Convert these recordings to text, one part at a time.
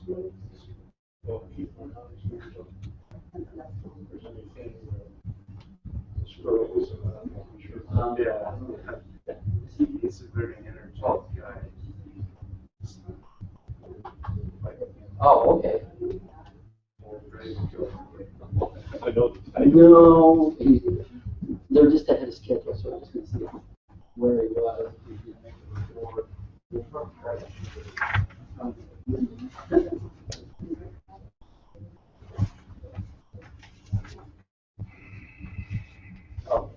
Yeah. He's a very energetic guy. Oh, okay. I know. No, they're just ahead of schedule, so I just need to see where he was. If he did make it before. Oh,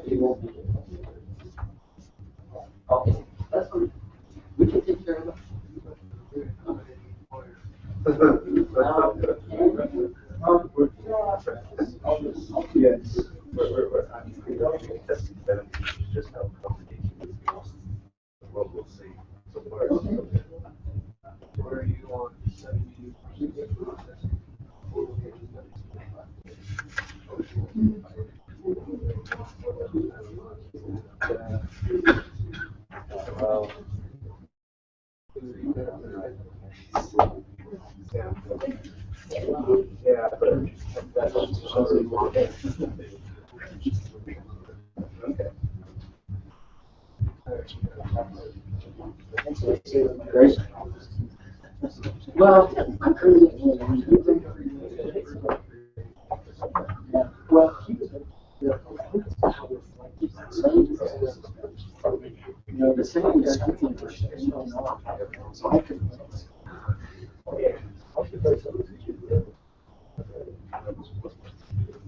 he won't be. Okay, that's fine. We can take care of it. Yes. Just how complicated it is. Well, we'll see. So where are you on 72? Well, yeah, but that's okay. Great. Well, I'm currently well, you know, the same guy so I could.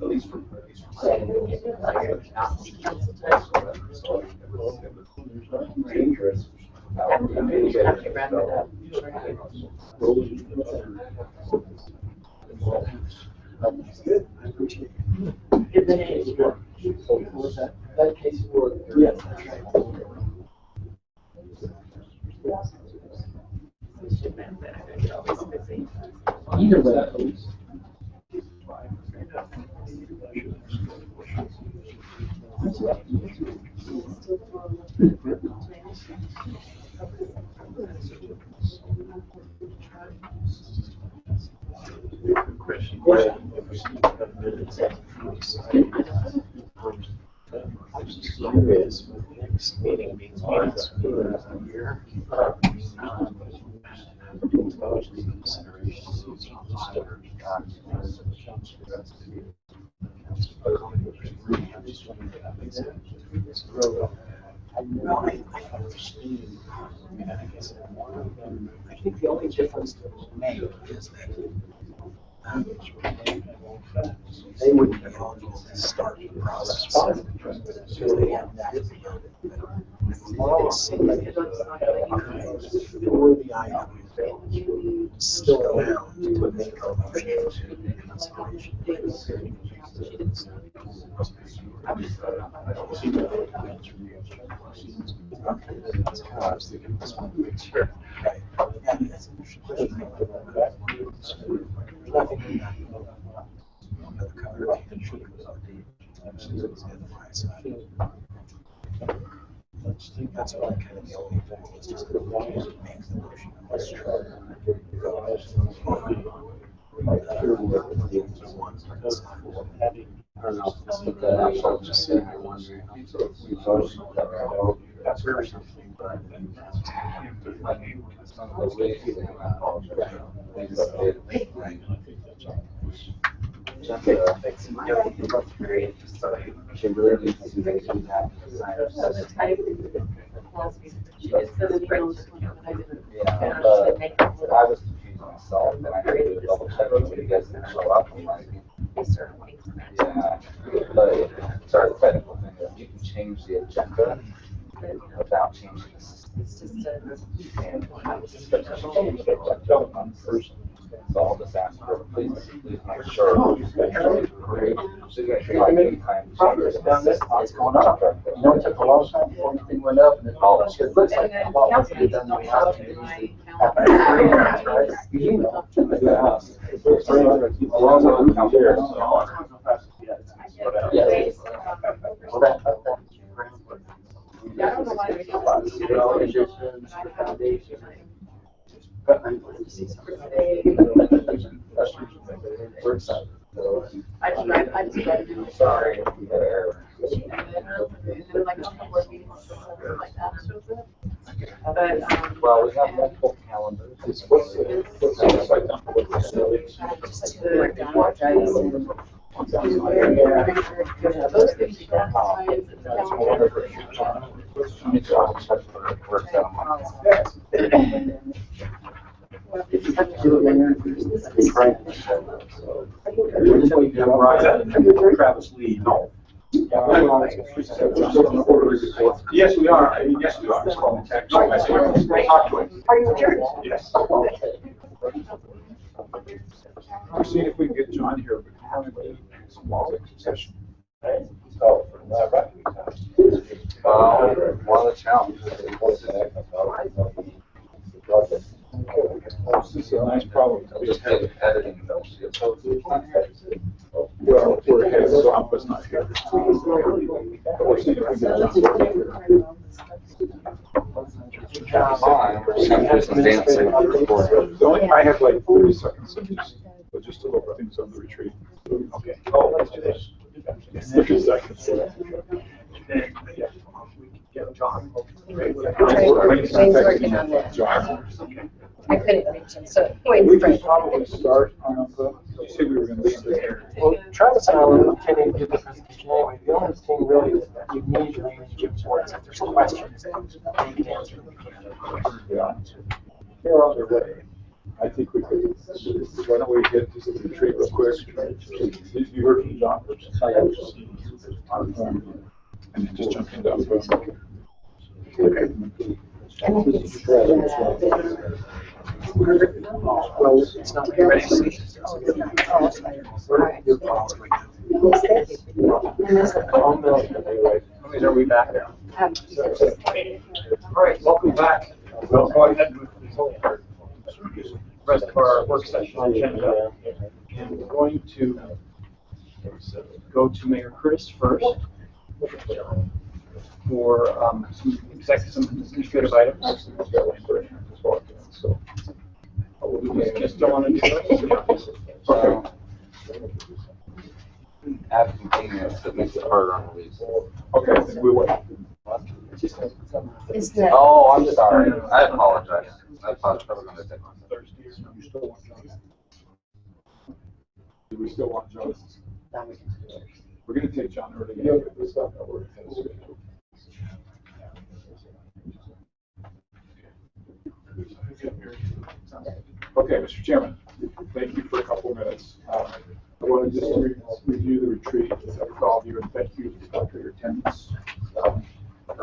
At least from dangerous. Good. I appreciate it. Give the case work. Was that case work? Yes, that's right. Either way. Next meeting means last meeting of the year. No, I understand. I mean, I guess I think the only difference to make is that they wouldn't be eligible to start the process because they have that. For the item still allowed to make a motion to consideration. That's how I was thinking. Just want to make sure. Right. Yeah, that's an interesting question. There's nothing in that. Another color. That's what I kind of the only thing is just that it makes the motion. Let's try. I don't know. I'll just say I wonder. We voted. That's very something. She really needs to make sure that. Yeah, but I was confused myself, and I had to double check when you guys didn't show up. I'm like, yeah, but sorry, the technical thing is you can change the agenda without changing the system. It's just a. And I was expecting to change the agenda on first. So I'll just ask her, please make sure. Great. So you guys should like anytime. Progress down this, it's going up. You know, it took a long time before anything went up, and it all that shit looks like a lot more than done than we have. They usually happen in 3 months, right? You know. It's 300 people. A long time out there, so. Yes. Well, that. Yeah, I don't know why they do Additions, foundation. I'm glad to see something. We're excited. I just read it. Sorry, we had an error. And then like a couple of meetings or something like that. But, Well, we have multiple calendars. What's the site down? those things you got. Travis Lee. No. Yes, we are. Yes, we are. It's called the text. I say, talk to him. Are you adjourned? Yes. We're seeing if we can get John here, but we want to do a small executive session. One of the challenges. This is a nice problem. We'll just get editing those. Well, we're ahead, so I'm was not here. But we're seeing if we can get John. Fine, we're just gonna do some dancing. I have like 30 seconds of just logistical things on the retreat. Okay. Oh, let's do this. 30 seconds. Yeah, John. Wayne's working on that. John. I couldn't reach him, so We Wayne's can right. probably start on you said we were going to leave there. Well, Travis and I were intending to do the presentation anyway. The only thing really is that you need Lane and Jim Schwartz if there's questions that they can answer. Yeah. They're on their way. I think we could, why don't we get just the retreat real quick? You heard from John first. And then just jump into that. Well, it's not like you're ready to see. Your calls right now. Are we back now? All right, welcome back. We'll go ahead with the rest of our work session agenda. And we're going to go to Mayor Curtis first for some administrative items. So, You still want to do this? okay. Add convenience that makes it harder on the lease. Okay, then we will. Is that? Oh, I'm sorry. I apologize. I apologize. I was gonna take one. Thursday, you still want John? Do we still want John? We're gonna take John early. Okay, Mr. Chairman, thank you for a couple of minutes. I want to just review the retreat with all of you and thank you for your attendance.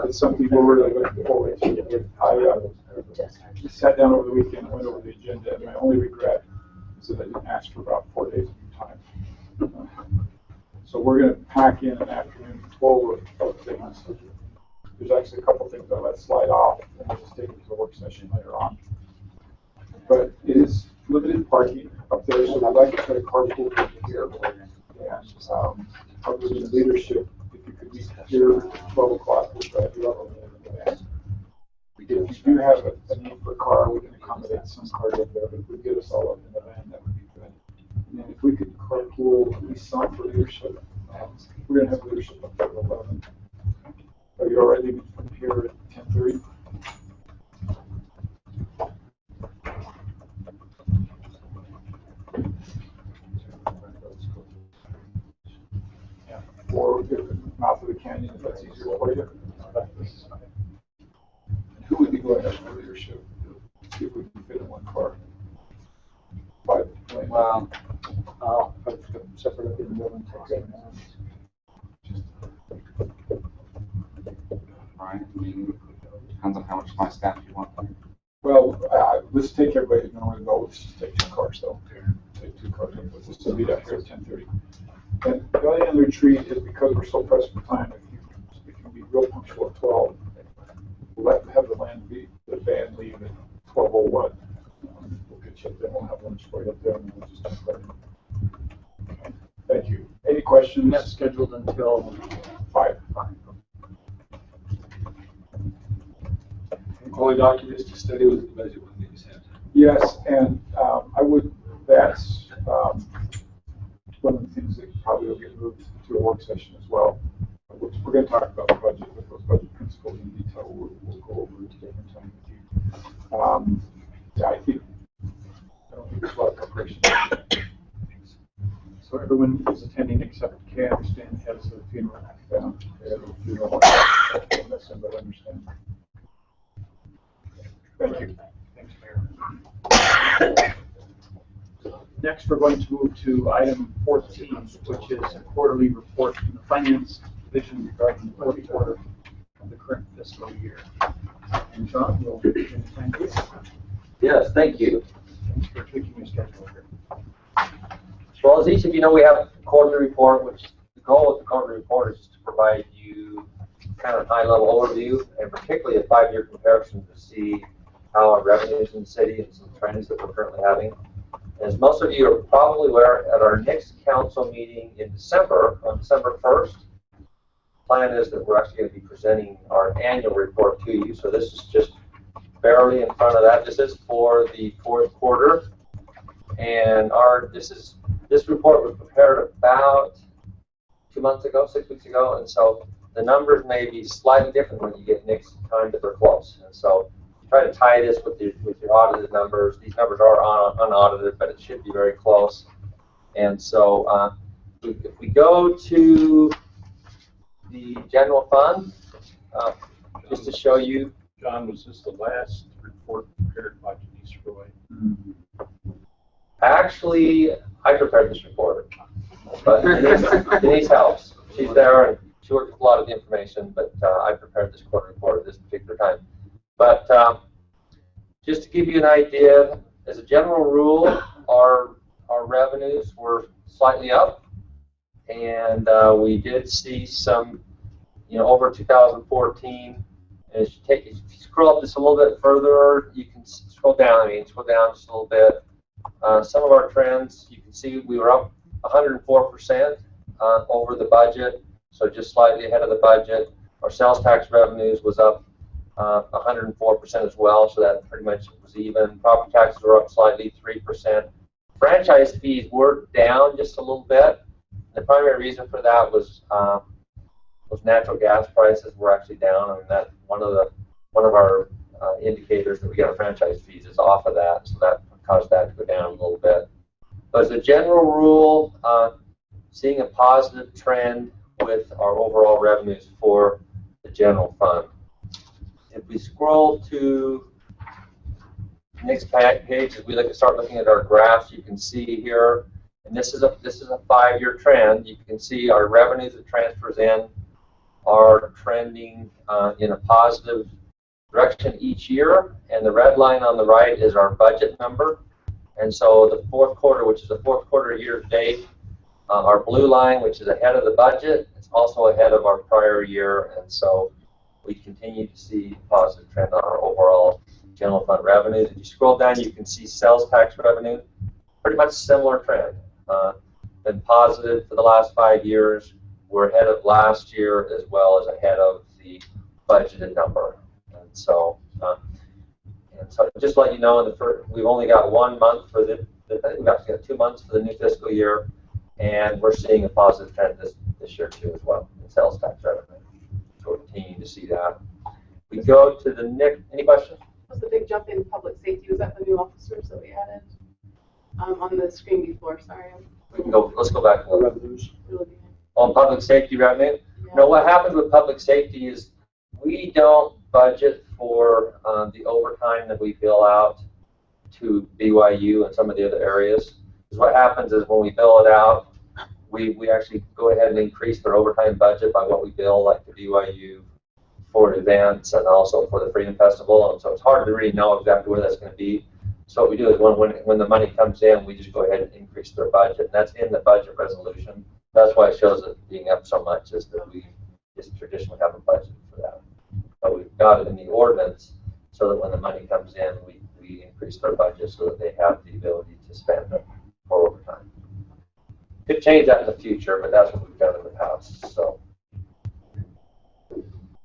It's something we're really looking forward to. I sat down over the weekend and went over the agenda, and my only regret is that I didn't ask for about 4 days of time. So we're going to pack in an afternoon full of things. There's actually a couple of things I'll let slide off and we'll just take it to a work session later on. But it is limited parking up there, so I'd like to put a carpool here. And other than leadership, if you could meet here at 12 o'clock, we'll drive you up. If you do have a need for a car, we can accommodate some cars up there, but if we get us all up in the van, that would be good. And then if we could carpool at least some for leadership, we're going to have leadership up there at 11. Are you already from here at 10:30? Or if the mouth of the canyon, if that's easier for you. And who would be going up for leadership? See if we can fit in one car. Well, Separate in the building. right, I mean, depends on how much of my staff you want. Well, let's take everybody to know where to go. Let's just take 2 cars though. Take 2 cars. Let's just meet up here at 10:30. And the only other retreat is because we're so pressed for time, if you can be real punctual at 12, we'll have the band leave at 12:01. We'll get you up there, we'll have lunch right up there, and we'll just jump right in. Okay. Thank you. Any questions? That's scheduled until 5. All the documents to study with the budget when these have. Yes, and that's one of the things that probably will get moved to a work session as well. We're going to talk about the budget, but those budget principles in detail, we'll go over at a different time with you. Yeah, I don't think there's a lot of preparation. So everyone is attending except Kay, I understand, has a funeral. Unless somebody understands. Thank you. Thanks, Mayor. Next, we're going to move to item 14, which is a quarterly report from the Finance Division regarding the fourth quarter of the current fiscal year. And John, will thank you. Yes, thank you. Thanks for tweaking your schedule here. Well, as each of you know, we have a quarterly report, which the goal of the quarterly report is to provide you kind of high-level overview, and particularly a 5-year comparison to see how our revenues in the city and some trends that we're currently having. As most of you are probably aware, at our next council meeting in December, on December 1st, the plan is that we're actually going to be presenting our annual report to you. So this is just barely in front of that. This is for the fourth quarter, and this report was prepared about 2 months ago, 6 weeks ago, and so the numbers may be slightly different when you get next time that we're close. And so try to tie this with your audited numbers. These numbers are unaudited, but it should be very close. And so if we go to the general fund, just to show you. John, was this the last report prepared by Denise Roy? Actually, I prepared this report, but Denise helps. She's there and she works with a lot of the information, but I prepared this quarter report at this particular time. But just to give you an idea, as a general rule, our revenues were slightly up, and we did see some, over 2014. And if you scroll up just a little bit further, you can scroll down. Scroll down just a little bit. Some of our trends, you can see we were up 104% over the budget, so just slightly ahead of the budget. Our sales tax revenues was up 104% as well, so that pretty much was even. Property taxes were up slightly, 3%. Franchise fees were down just a little bit. The primary reason for that was natural gas prices were actually down, and that one of our indicators that we get our franchise fees is off of that, so that caused that to go down a little bit. But as a general rule, seeing a positive trend with our overall revenues for the general fund. If we scroll to the next page, as we start looking at our graphs, you can see here, and this is a 5-year trend. You can see our revenues that transfers in are trending in a positive direction each year, and the red line on the right is our budget number. And so the fourth quarter, which is the fourth quarter year to date, our blue line, which is ahead of the budget, it's also ahead of our prior year, and so we continue to see a positive trend on our overall general fund revenues. If you scroll down, you can see sales tax revenue, pretty much similar trend. Been positive for the last 5 years. We're ahead of last year as well as ahead of the budgeted number. And so just to let you know, we've only got 1 month for we've actually got 2 months for the new fiscal year, and we're seeing a positive trend this year too as well in sales tax revenue. So we're continuing to see that. We go to the next. Any questions? Was the big jump in public safety? Was that the new officers that we added on the screen before? Sorry. We can go. Let's go back to the Revenues. On public safety revenue. Yeah. No, what happens with public safety is we don't budget for the overtime that we bill out to BYU and some of the other areas. Because what happens is when we bill it out, we actually go ahead and increase their overtime budget by what we bill, like the BYU for events and also for the Freedom Festival. And so it's hard to really know exactly where that's going to be. So what we do is when the money comes in, we just go ahead and increase their budget. And that's in the budget resolution. That's why it shows it being up so much, is that we just traditionally have a budget for that. But we've got it in the ordinance so that when the money comes in, we increase their budget so that they have the ability to spend it for overtime. Could change that in the future, but that's what we've done in the past. So,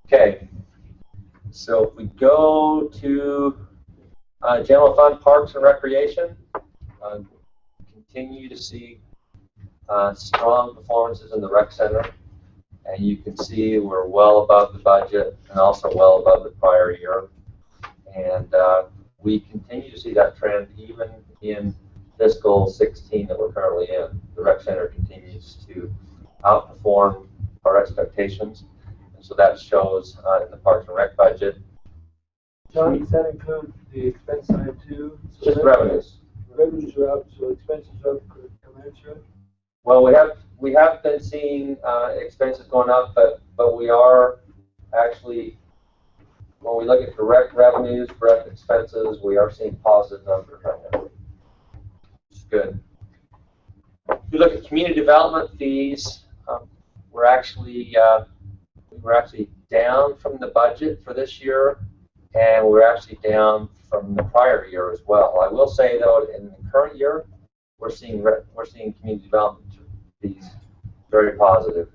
okay. So if we go to General fund, parks and recreation. Continue to see strong performances in the rec center. And you can see we're well above the budget and also well above the prior year. And we continue to see that trend even in fiscal 16 that we're currently in. The rec center continues to outperform our expectations. And so that shows in the Parks and Rec budget. John, does that include the expense side too? So Just revenues. Revenues are up, so expenses are up commensurate? Well, we have been seeing expenses going up, but we are actually, when we look at direct revenues, direct expenses, we are seeing positive numbers right now. Which is good. If you look at community development fees, we're actually down from the budget for this year, and we're actually down from the prior year as well. I will say though, in the current year, we're seeing community development fees very positive.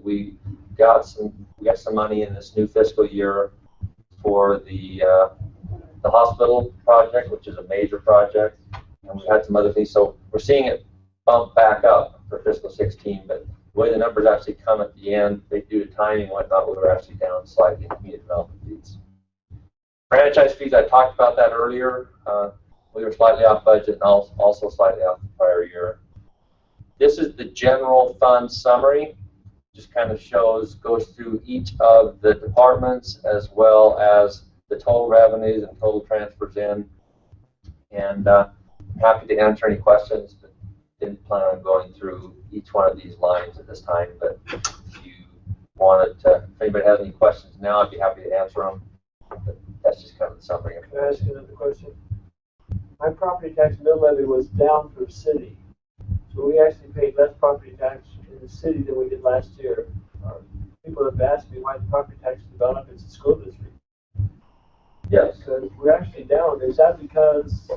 We got some money in this new fiscal year for the hospital project, which is a major project, and we had some other things. So we're seeing it bump back up for fiscal 16, but the way the numbers actually come at the end, due to timing and whatnot, we were actually down slightly in community development fees. Franchise fees, I talked about that earlier. We were slightly off budget and also slightly off the prior year. This is the general fund summary. Just kind of goes through each of the departments as well as the total revenues and total transfers in. And I'm happy to answer any questions, but didn't plan on going through each one of these lines at this time. But if you wanted to, if anybody has any questions now, I'd be happy to answer them. But that's just kind of the summary. Can I ask you another question? My property tax mill levy was down for the city. So we actually paid less property tax in the city than we did last year. People have asked me why the property tax developed as a school district. Yes. Because we're actually down. Is that because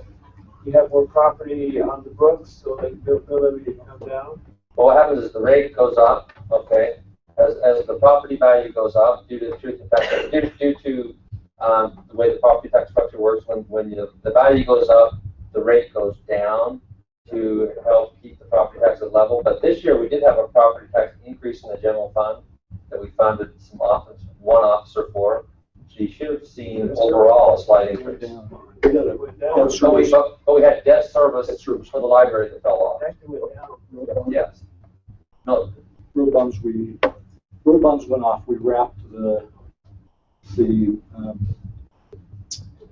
you have more property on the books, so the mill levy didn't come down? Well, what happens is the rate goes up, okay, as the property value goes up due to the truth and fact, due to the way the property tax structure works. When the value goes up, the rate goes down to help keep the property tax at level. But this year we did have a property tax increase in the general fund that we funded one officer for. So you should have seen overall a slight increase. But we had debt service for the library that fell off. Yes. No. Road bonds went off. We wrapped the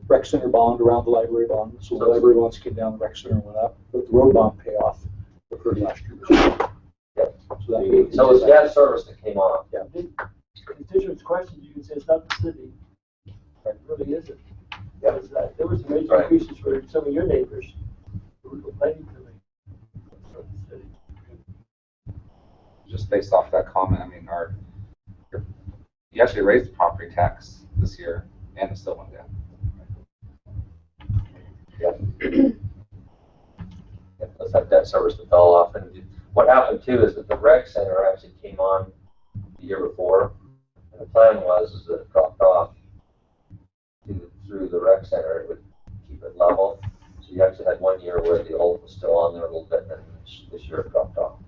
rec center bond around the library bond. So the library bonds came down, the rec center went up, but the road bond payoff occurred last year. Yeah. So it was debt service that came off. Yeah. Constituents' questions, you can say it's not the city. It really isn't. Yeah, there was some major increases for some of your neighbors who were complaining to me. Just based off that comment, I mean, you actually raised the property tax this year, and it still went down. Yeah. Let's have debt service that fell off. And what happened too is that the rec center actually came on the year before, and the plan was that it dropped off through the rec center. It would keep it level. So you actually had 1 year where the old was still on there a little bit, and then this year it dropped off.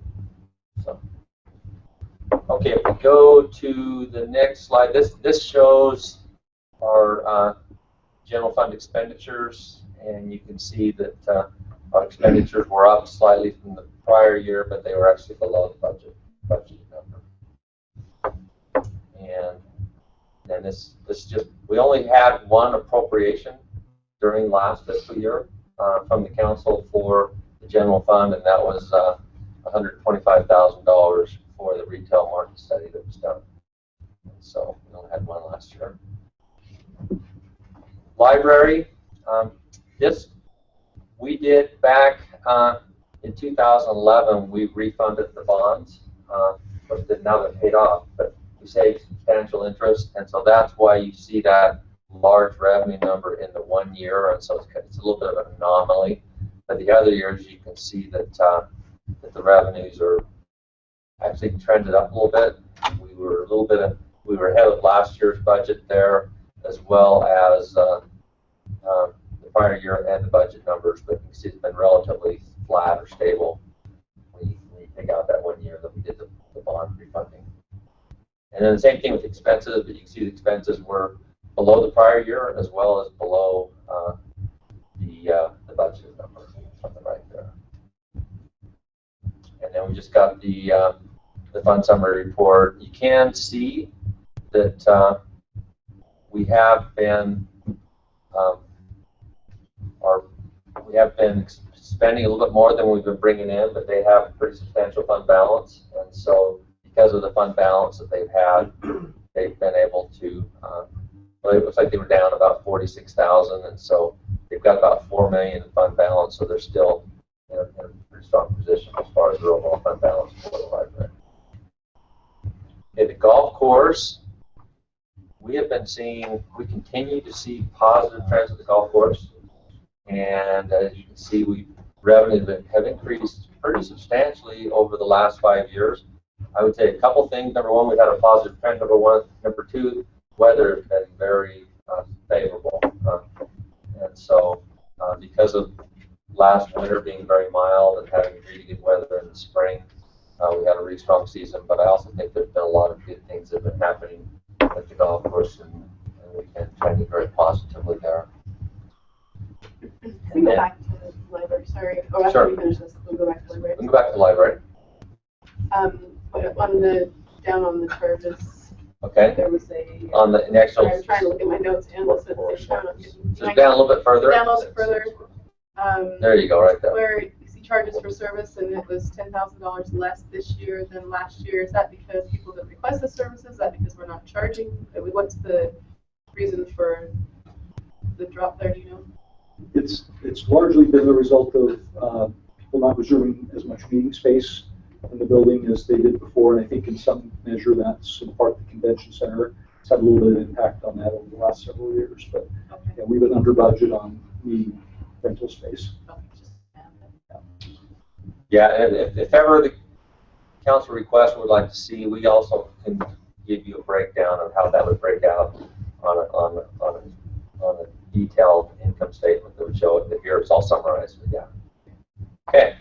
So, okay, if we go to the next slide, this shows our general fund expenditures, and you can see that our expenditures were up slightly from the prior year, but they were actually below the budget number. And then this just, we only had one appropriation during last fiscal year from the council for the general fund, and that was $125,000 for the retail market study that was done. So we only had one last year. Library, this we did back in 2011. We refunded the bonds, but now they're paid off. But we saved substantial interest, and so that's why you see that large revenue number in the 1 year, and so it's a little bit of an anomaly. But the other years, you can see that that the revenues are actually trended up a little bit. We were ahead of last year's budget there, as well as the prior year and the budget numbers, but you can see it's been relatively flat or stable when you take out that 1 year that we did the bond refunding. And then the same thing with expenses, but you can see the expenses were below the prior year as well as below the budget number on the right there. And then we just got the fund summary report. You can see that we have been spending a little bit more than we've been bringing in, but they have a pretty substantial fund balance, and so because of the fund balance that they've had, they've been able to. Well, it looks like they were down about 46,000, and so they've got about 4 million in fund balance, so they're still in a pretty strong position as far as their overall fund balance for the library. Okay, the golf course, we continue to see positive trends at the golf course, and as you can see, revenues have increased pretty substantially over the last 5 years. I would say a couple things. Number one, we've had a positive trend. Number two, weather has been very favorable, and so because of last winter being very mild and having really good weather in the spring, we had a really strong season. But I also think there's been a lot of good things that have been happening at the golf course, and we've been trending very positively there. Can we go back to the library? Sorry. Oh, after Sure. we finish this, we'll go back to the library. We can go back to the library. Down on the charges, Okay. there was On the actual. I'm trying to look at my notes and listen at the same time. Just down a little bit further. Down a little bit further. There you go, right there. Where you see charges for service, and it was $10,000 less this year than last year. Is that because people didn't request the services? Is that because we're not charging? What's the reason for the drop there? Do you know? It's largely been the result of people not reserving as much meeting space in the building as they did before, and I think in some measure that's in part the convention center. It's had a little bit of impact on that over the last several years, but Okay. yeah, we've been under budget on meeting rental space. Yeah, and if ever the council request would like to see, we also can give you a breakdown of how that would break out on a detailed income statement that would show it. But here it's all summarized. But yeah. Okay.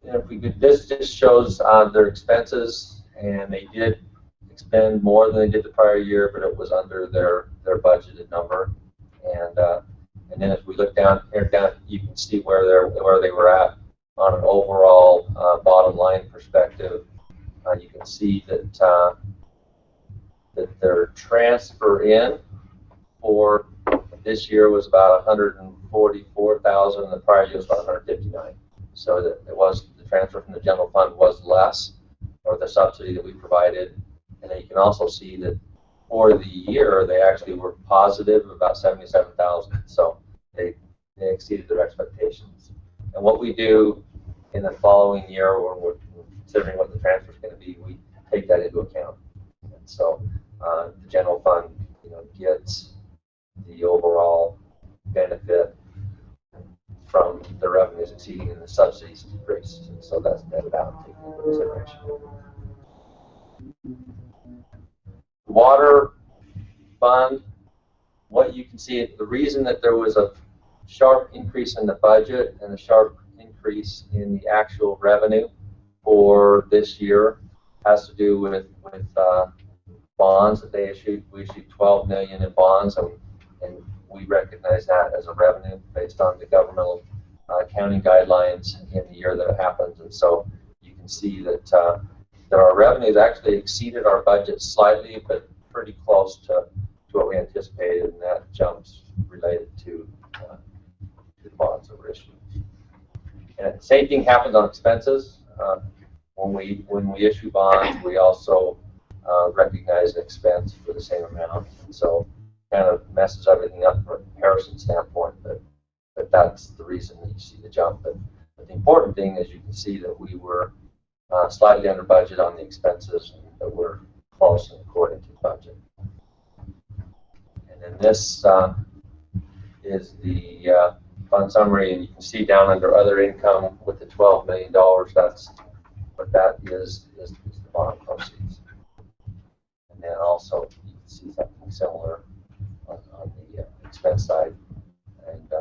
If we could, this just shows their expenses, and they did expend more than they did the prior year, but it was under their budgeted number. And then as we look down here, you can see where they were at on an overall bottom line perspective. You can see that their transfer in for this year was about 144,000. The prior year was about 159. So that the transfer from the general fund was less, or the subsidy that we provided. And then you can also see that for the year they actually were positive about 77,000. So they exceeded their expectations. And what we do in the following year, when we're considering what the transfer is going to be, we take that into account. And so the general fund, gets the overall benefit from the revenues exceeding and the subsidies decrease. And so that's netted out taken into consideration. Water fund, what you can see, the reason that there was a sharp increase in the budget and a sharp increase in the actual revenue for this year has to do with bonds that they issued. We issued 12 million in bonds, and we recognize that as a revenue based on the governmental accounting guidelines in the year that it happens. And so you can see that our revenues actually exceeded our budget slightly, but pretty close to what we anticipated, and that jumps related to the bonds that were issued. And the same thing happens on expenses. When we issue bonds, we also recognize an expense for the same amount. And so kind of messes everything up from a comparison standpoint, but that's the reason that you see the jump. But the important thing is you can see that we were slightly under budget on the expenses, and that we're close and according to budget. And then this is the fund summary, and you can see down under other income with the $12 million, that's what that is the bond proceeds. And then also you can see similar on the expense side, and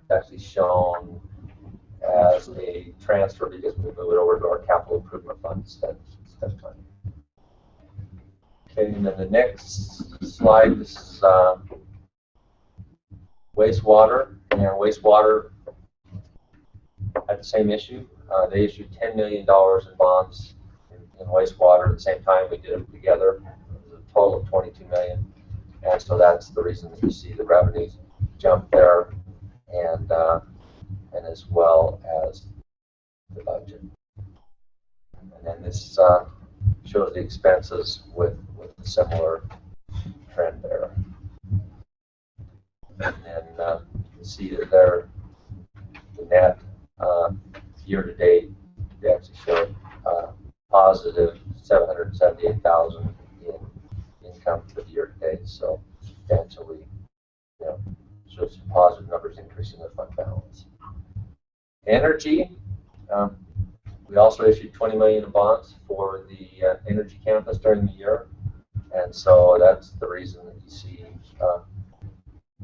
it's actually shown as a transfer because we move it over to our capital improvement fund instead of money. Okay, and then the next slide, this is wastewater. And wastewater had the same issue. They issued $10 million in bonds in wastewater at the same time. We did them together. It was a total of $22 million. And so that's the reason that you see the revenues jump there, and as well as the budget. And then this shows the expenses with a similar trend there. And then you can see that there, the net year to date, they actually showed positive 778,000 in income for the year to date. So substantially, shows some positive numbers increasing the fund balance. Energy, we also issued 20 million in bonds for the energy campus during the year, and so that's the reason that you see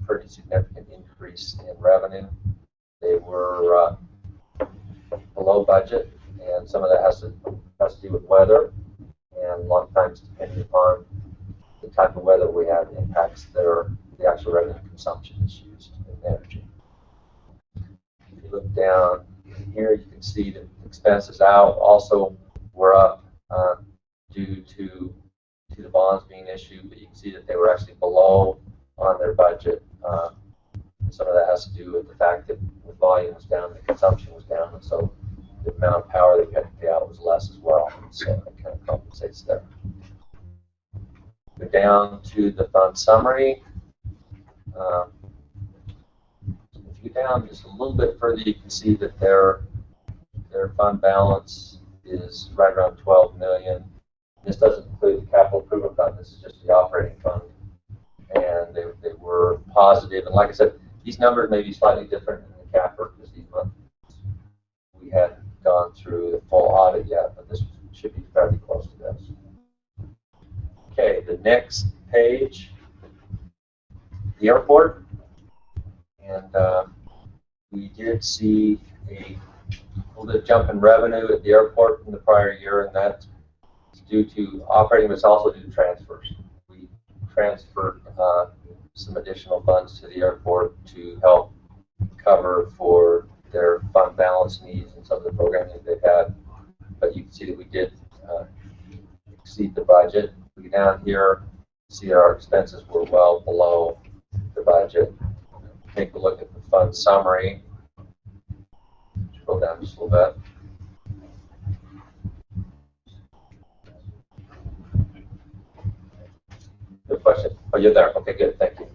pretty significant increase in revenue. They were below budget, and some of that has to do with weather, and a lot of times depending upon the type of weather we have impacts the actual revenue consumption is used in energy. If you look down here, you can see that expenses out also were up due to the bonds being issued, but you can see that they were actually below on their budget. Some of that has to do with the fact that the volume was down, the consumption was down, and so the amount of power that we had to pay out was less as well. So that kind of compensates there. Go down to the fund summary. If you go down just a little bit further, you can see that their fund balance is right around 12 million. This doesn't include the capital improvement fund. This is just the operating fund, and they were positive. And like I said, these numbers may be slightly different in the CAFR because these months we hadn't gone through the full audit yet, but this should be fairly close to this. Okay, the next page, the airport, and we did see a little bit of jump in revenue at the airport from the prior year, and that's due to operating, but it's also due to transfers. We transferred some additional funds to the airport to help cover for their fund balance needs and some of the programming they've had. But you can see that we did exceed the budget. We down here see our expenses were well below the budget. Take a look at the fund summary. Scroll down just a little bit. Good question. Oh, you're there. Okay, good. Thank you.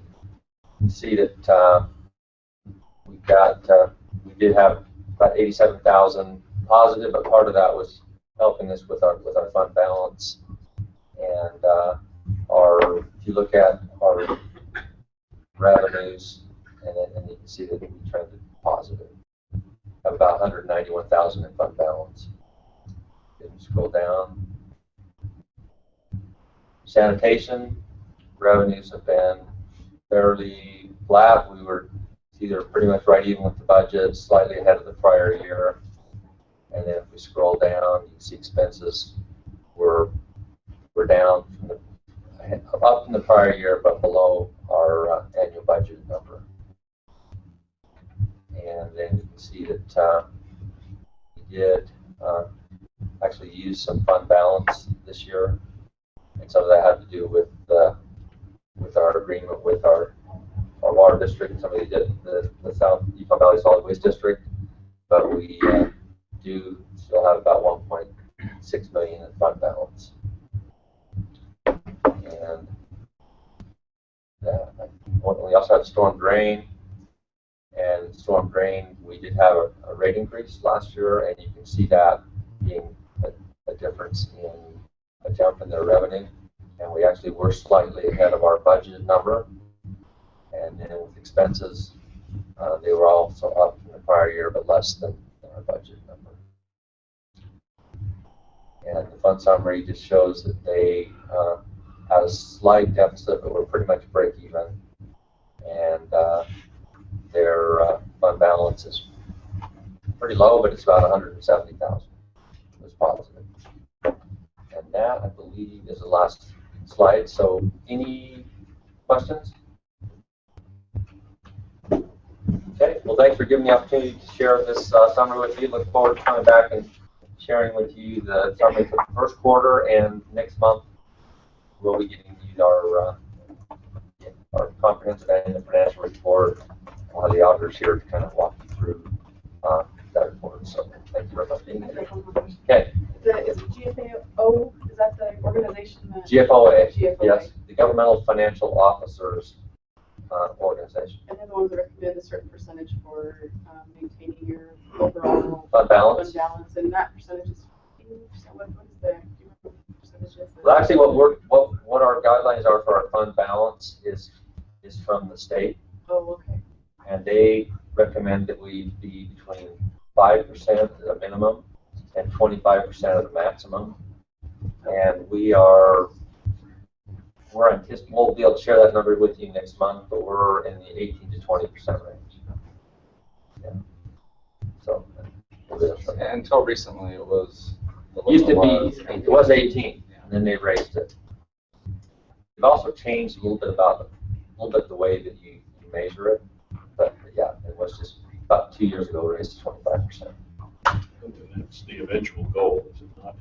You see that we did have about 87,000 positive, but part of that was helping us with our fund balance. And if you look at our revenues, and you can see that we trended positive. Have about 191,000 in fund balance. Then you scroll down. Sanitation revenues have been fairly flat. We were either pretty much right even with the budget, slightly ahead of the prior year. And then if we scroll down, you can see expenses were down up from the prior year, but below our annual budget number. And then you can see that we did actually use some fund balance this year, and some of that had to do with our agreement with our water district. Somebody did the South Utah Valley Solid Waste District, but we do still have about 1.6 million in fund balance. And we also have storm drain. And storm drain, we did have a rate increase last year, and you can see that being a difference in a jump in their revenue. And we actually were slightly ahead of our budgeted number. And then with expenses, they were also up from the prior year, but less than our budget number. And the fund summary just shows that they had a slight deficit, but we're pretty much break even. And their fund balance is pretty low, but it's about 170,000. It's positive. And that, I believe, is the last slide. So, any questions? Okay. Well, thanks for giving me the opportunity to share this summary with you. Look forward to coming back and sharing with you the summary for the first quarter. And next month, we'll be getting you our comprehensive annual financial report. We'll have the auditors here to kind of walk you through that report. So thank you very much for being here. Okay. Is it GFAO? Is that the organization? That GFOA. GFOA. Yes, the Governmental Financial Officers Organization. And they're the ones that recommend a certain percentage for maintaining your overall Fund balance. And that percentage is 15%. What is the percentage? Well, actually, what our guidelines are for our fund balance is from the state. Oh, okay. And they recommend that we be between 5% at the minimum and 25% at the maximum. And we'll be able to share that number with you next month, but we're in the 18 to 20% range. Yeah. So until recently, it was. It was 18, and then they raised it. It also changed a little bit the way that you measure it, but yeah, it was just about 2 years ago raised to 25%. That's the eventual goal, is it not?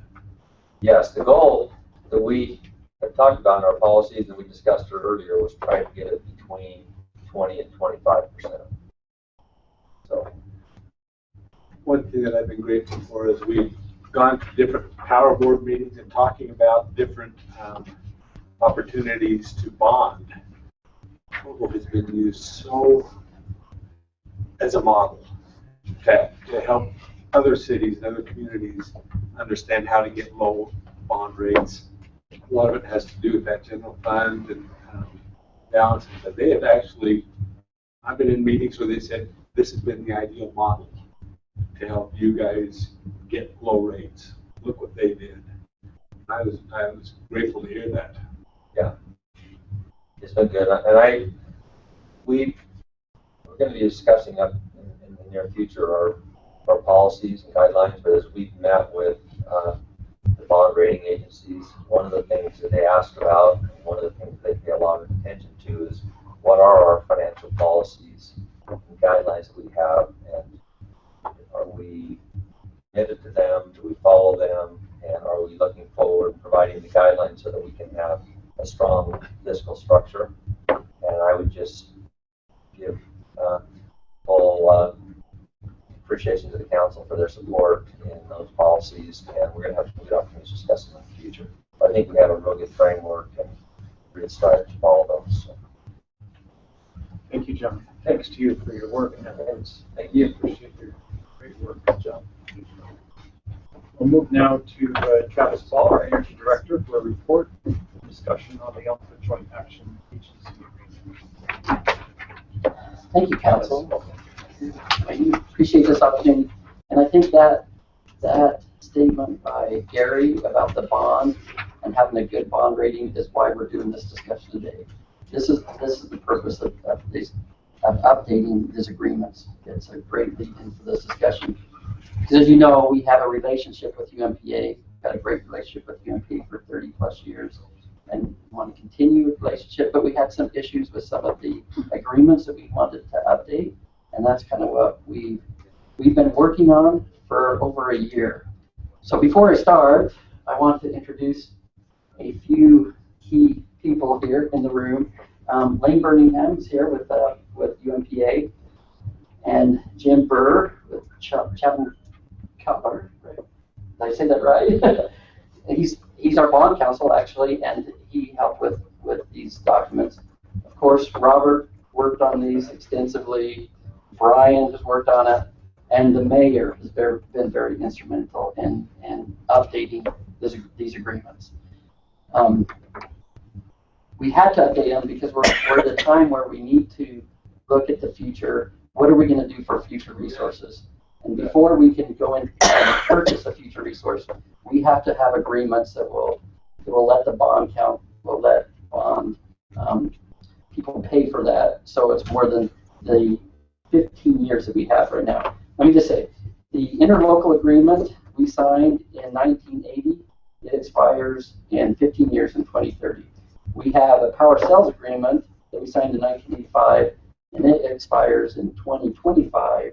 Yes, the goal that we have talked about in our policies and we discussed it earlier was trying to get it between 20 and 25%. So, one thing that I've been grateful for is we've gone to different power board meetings and talking about different opportunities to bond. Provo has been used so as a model to help other cities and other communities understand how to get low bond rates. A lot of it has to do with that general fund and balances. But they have actually, I've been in meetings where they said this has been the ideal model to help you guys get low rates. Look what they did. I was grateful to hear that. yeah, it's been good. And we're going to be discussing up in the near future our policies and guidelines, but as we've met with the bond rating agencies, one of the things that they ask about, and one of the things they pay a lot of attention to is what are our financial policies and guidelines that we have, and are we committed to them, do we follow them, and are we looking forward and providing the guidelines so that we can have a strong fiscal structure. And I would just give full appreciation to the council for their support in those policies, and we're going to have some good opportunities to discuss them in the future. But I think we have a real good framework and we're going to strive to follow those. So. Thank you, John. Thanks to you for your work and efforts. Thank you. Appreciate your great work. Good job. We'll move now to Travis Ball, our Energy Director, for a report and discussion on the Elmwood Joint Action Agency Agreement. Thank you, Council. I appreciate this opportunity. And I think that statement by Gary about the bond and having a good bond rating is why we're doing this discussion today. This is the purpose of updating these agreements. It's a great lead in for this discussion. Because as you know, we have a relationship with UMPA, had a great relationship with UMPA for 30 plus years, and want to continue a relationship, but we had some issues with some of the agreements that we wanted to update, and that's kind of what we've been working on for over a year. So before I start, I want to introduce a few key people here in the room. Lane Birmingham is here with UMPA, and Jim Burr with Chapman Cutler. Right? Did I say that right? He's our bond counsel actually, and he helped with these documents. Of course, Robert worked on these extensively. Brian has worked on it, and the mayor has been very instrumental in updating these agreements. We had to update them because we're at a time where we need to look at the future. What are we going to do for future resources? And before we can go in and purchase a future resource, we have to have agreements that will let the bond count, will let pay for that, so it's more than the 15 years that we have right now. Let me just say, the interlocal agreement we signed in 1980, it expires in 15 years in 2030. We have a power sales agreement that we signed in 1985, and it expires in 2025.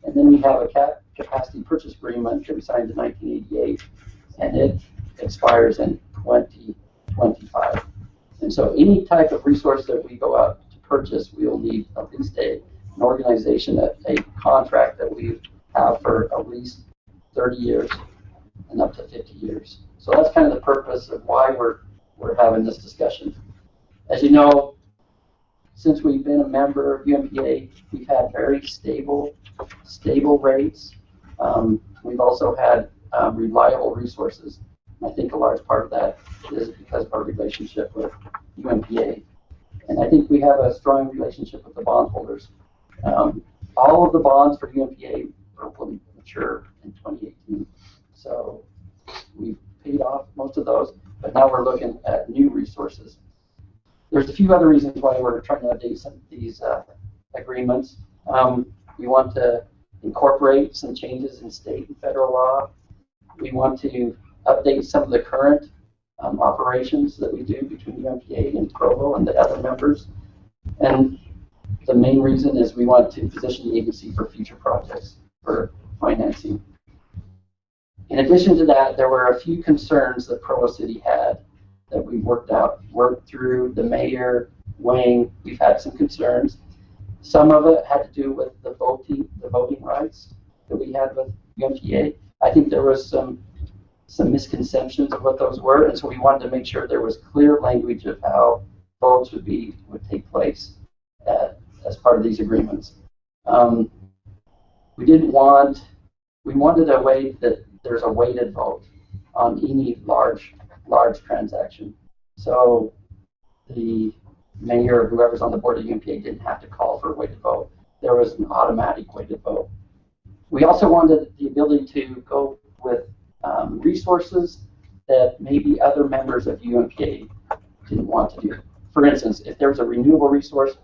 And then we have a capacity purchase agreement that we signed in 1988, and it expires in 2025. And so any type of resource that we go out to purchase, we will need at least an organization, a contract that we have for at least 30 years and up to 50 years. So that's kind of the purpose of why we're having this discussion. As you know, since we've been a member of UMPA, we've had very stable rates. We've also had reliable resources. I think a large part of that is because of our relationship with UMPA. And I think we have a strong relationship with the bondholders. All of the bonds for UMPA will mature in 2018. So we've paid off most of those, but now we're looking at new resources. There's a few other reasons why we're trying to update some of these agreements. We want to incorporate some changes in state and federal law. We want to update some of the current operations that we do between UMPA and Provo and the other members. And the main reason is we want to position the agency for future projects for financing. In addition to that, there were a few concerns that Provo City had that we worked through. The mayor, Wayne, we've had some concerns. Some of it had to do with the voting rights that we had with UMPA. I think there was some misconceptions of what those were, and so we wanted to make sure there was clear language of how votes would take place as part of these agreements. We wanted a way that there's a weighted vote on any large transaction. So the mayor or whoever's on the board of UMPA didn't have to call for a weighted vote. There was an automatic weighted vote. We also wanted the ability to go with resources that maybe other members of UMPA didn't want to do. For instance, if there's a renewable resource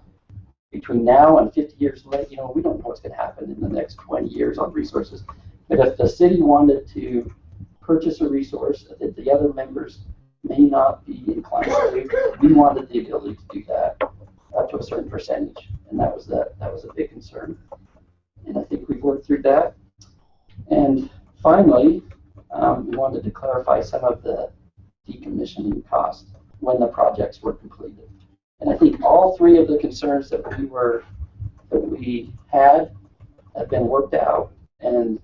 between now and 50 years later, we don't know what's going to happen in the next 20 years on resources. But if the city wanted to purchase a resource that the other members may not be inclined to do, we wanted the ability to do that up to a certain percentage, and that was a big concern. And I think we've worked through that. And finally, we wanted to clarify some of the decommissioning costs when the projects were completed. And I think all three of the concerns that we had have been worked out. And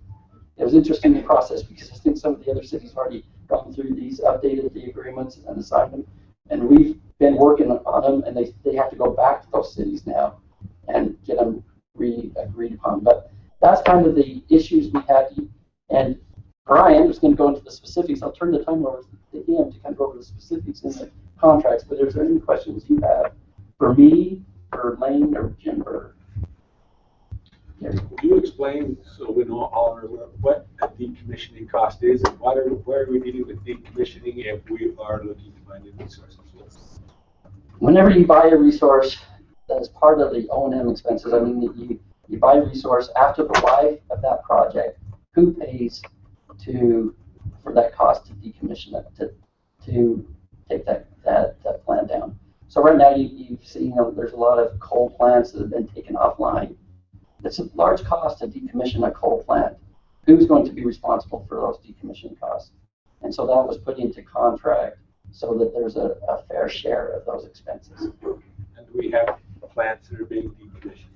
it was interesting in the process because I think some of the other cities have already gone through these, updated the agreements and assigned them. And we've been working on them, and they have to go back to those cities now and get them agreed upon. But that's kind of the issues we had. And Brian was going to go into the specifics. I'll turn the time over to him to kind of go over the specifics in the contracts. But if there any questions you have for me, for Lane, or Jim, or Could you explain, so we know all what a decommissioning cost is, and why are we dealing with decommissioning if we are looking to find new resources? Whenever you buy a resource that is part of the O&M expenses, I mean, you buy a resource after the life of that project, who pays for that cost to decommission it, to take that plant down? So right now you've seen there's a lot of coal plants that have been taken offline. It's a large cost to decommission a coal plant. Who's going to be responsible for those decommission costs? And so that was put into contract so that there's a fair share of those expenses. And do we have plants that are being decommissioned?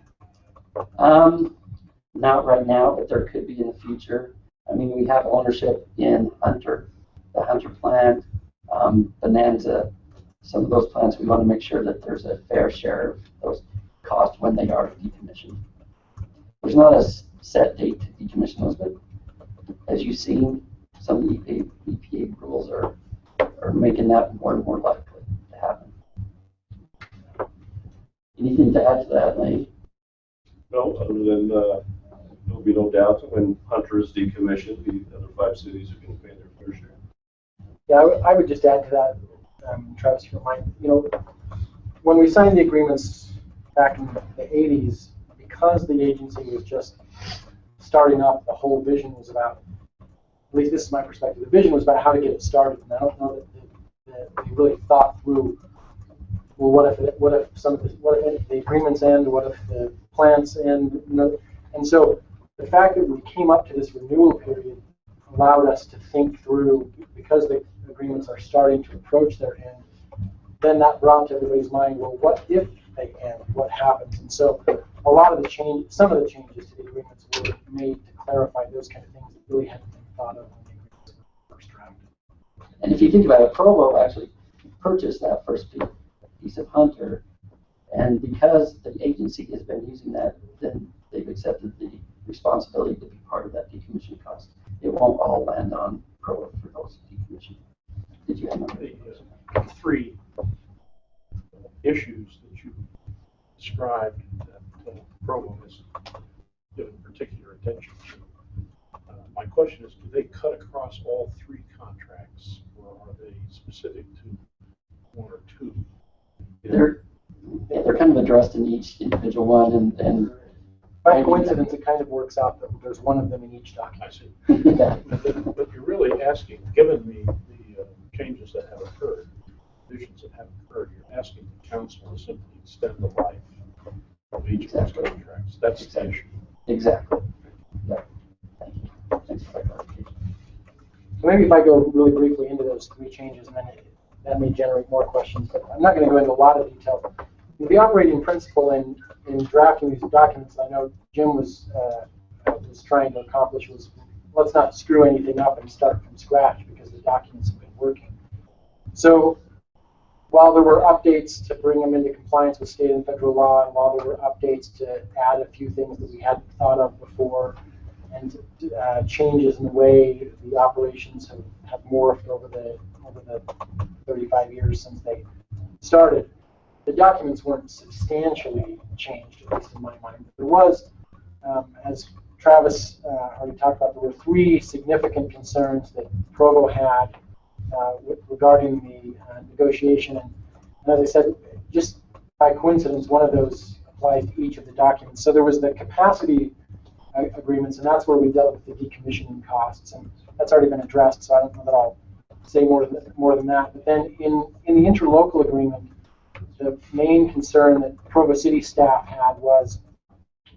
Not right now, but there could be in the future. I mean, we have ownership in Hunter, the Hunter plant, Bonanza. Some of those plants, we want to make sure that there's a fair share of those costs when they are decommissioned. There's not a set date to decommission those, but as you've seen, some of the EPA rules are making that more and more likely to happen. Anything to add to that, Lane? No, other than there'll be no doubt that when Hunter is decommissioned, the other 5 cities are going to pay their fair share. Yeah, I would just add to that, Travis, if you don't mind. When we signed the agreements back in the 80s, because the agency was just starting up, the whole vision was about, at least this is my perspective, the vision was about how to get it started. And I don't know that they really thought through, well, what if the agreements end, what if the plants end, and so the fact that we came up to this renewal period allowed us to think through, because the agreements are starting to approach their end, then that brought to everybody's mind, well, what if they end? What happens? And so a lot of the some of the changes to the agreements were made to clarify those kind of things that really hadn't been thought of when the agreements were first drafted. And if you think about it, Provo actually purchased that first piece of Hunter, and because the agency has been using that, then they've accepted the responsibility to be part of that decommissioning cost. It won't all land on Provo for those decommissioning. Did you have another? The three issues that you described that Provo has given particular attention to. My question is, do they cut across all three contracts, or are they specific to one or two? They're kind of addressed in each individual one, and by coincidence, it kind of works out that there's one of them in each document. I see. But you're really asking, given the changes that have occurred, revisions that have occurred, you're asking the council to simply extend the life of each of those contracts. That's the issue. Exactly. Yeah. Thank you. Thanks for that clarification. So maybe if I go really briefly into those three changes, and then that may generate more questions, but I'm not going to go into a lot of detail. The operating principle in drafting these documents, I know Jim was trying to accomplish, was let's not screw anything up and start from scratch, because the documents have been working. So while there were updates to bring them into compliance with state and federal law, and while there were updates to add a few things that we hadn't thought of before, and changes in the way the operations have morphed over the 35 years since they started, the documents weren't substantially changed, at least in my mind. There was, as Travis already talked about, there were three significant concerns that Provo had regarding the negotiation. And as I said, just by coincidence, one of those applies to each of the documents. So there was the capacity agreements, and that's where we dealt with the decommissioning costs. And that's already been addressed, so I don't know that I'll say more than that. But then in the interlocal agreement, the main concern that Provo City staff had was,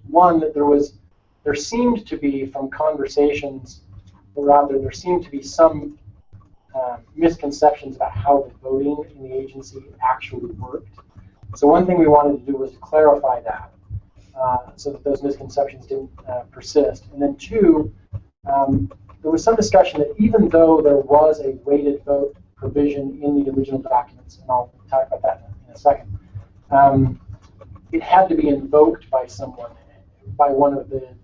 one, that there seemed to be, from conversations that were out there seemed to be some misconceptions about how the voting in the agency actually worked. So one thing we wanted to do was to clarify that, so that those misconceptions didn't persist. And then two, there was some discussion that even though there was a weighted vote provision in the original documents, and I'll talk about that in a second, it had to be invoked by someone, by one of the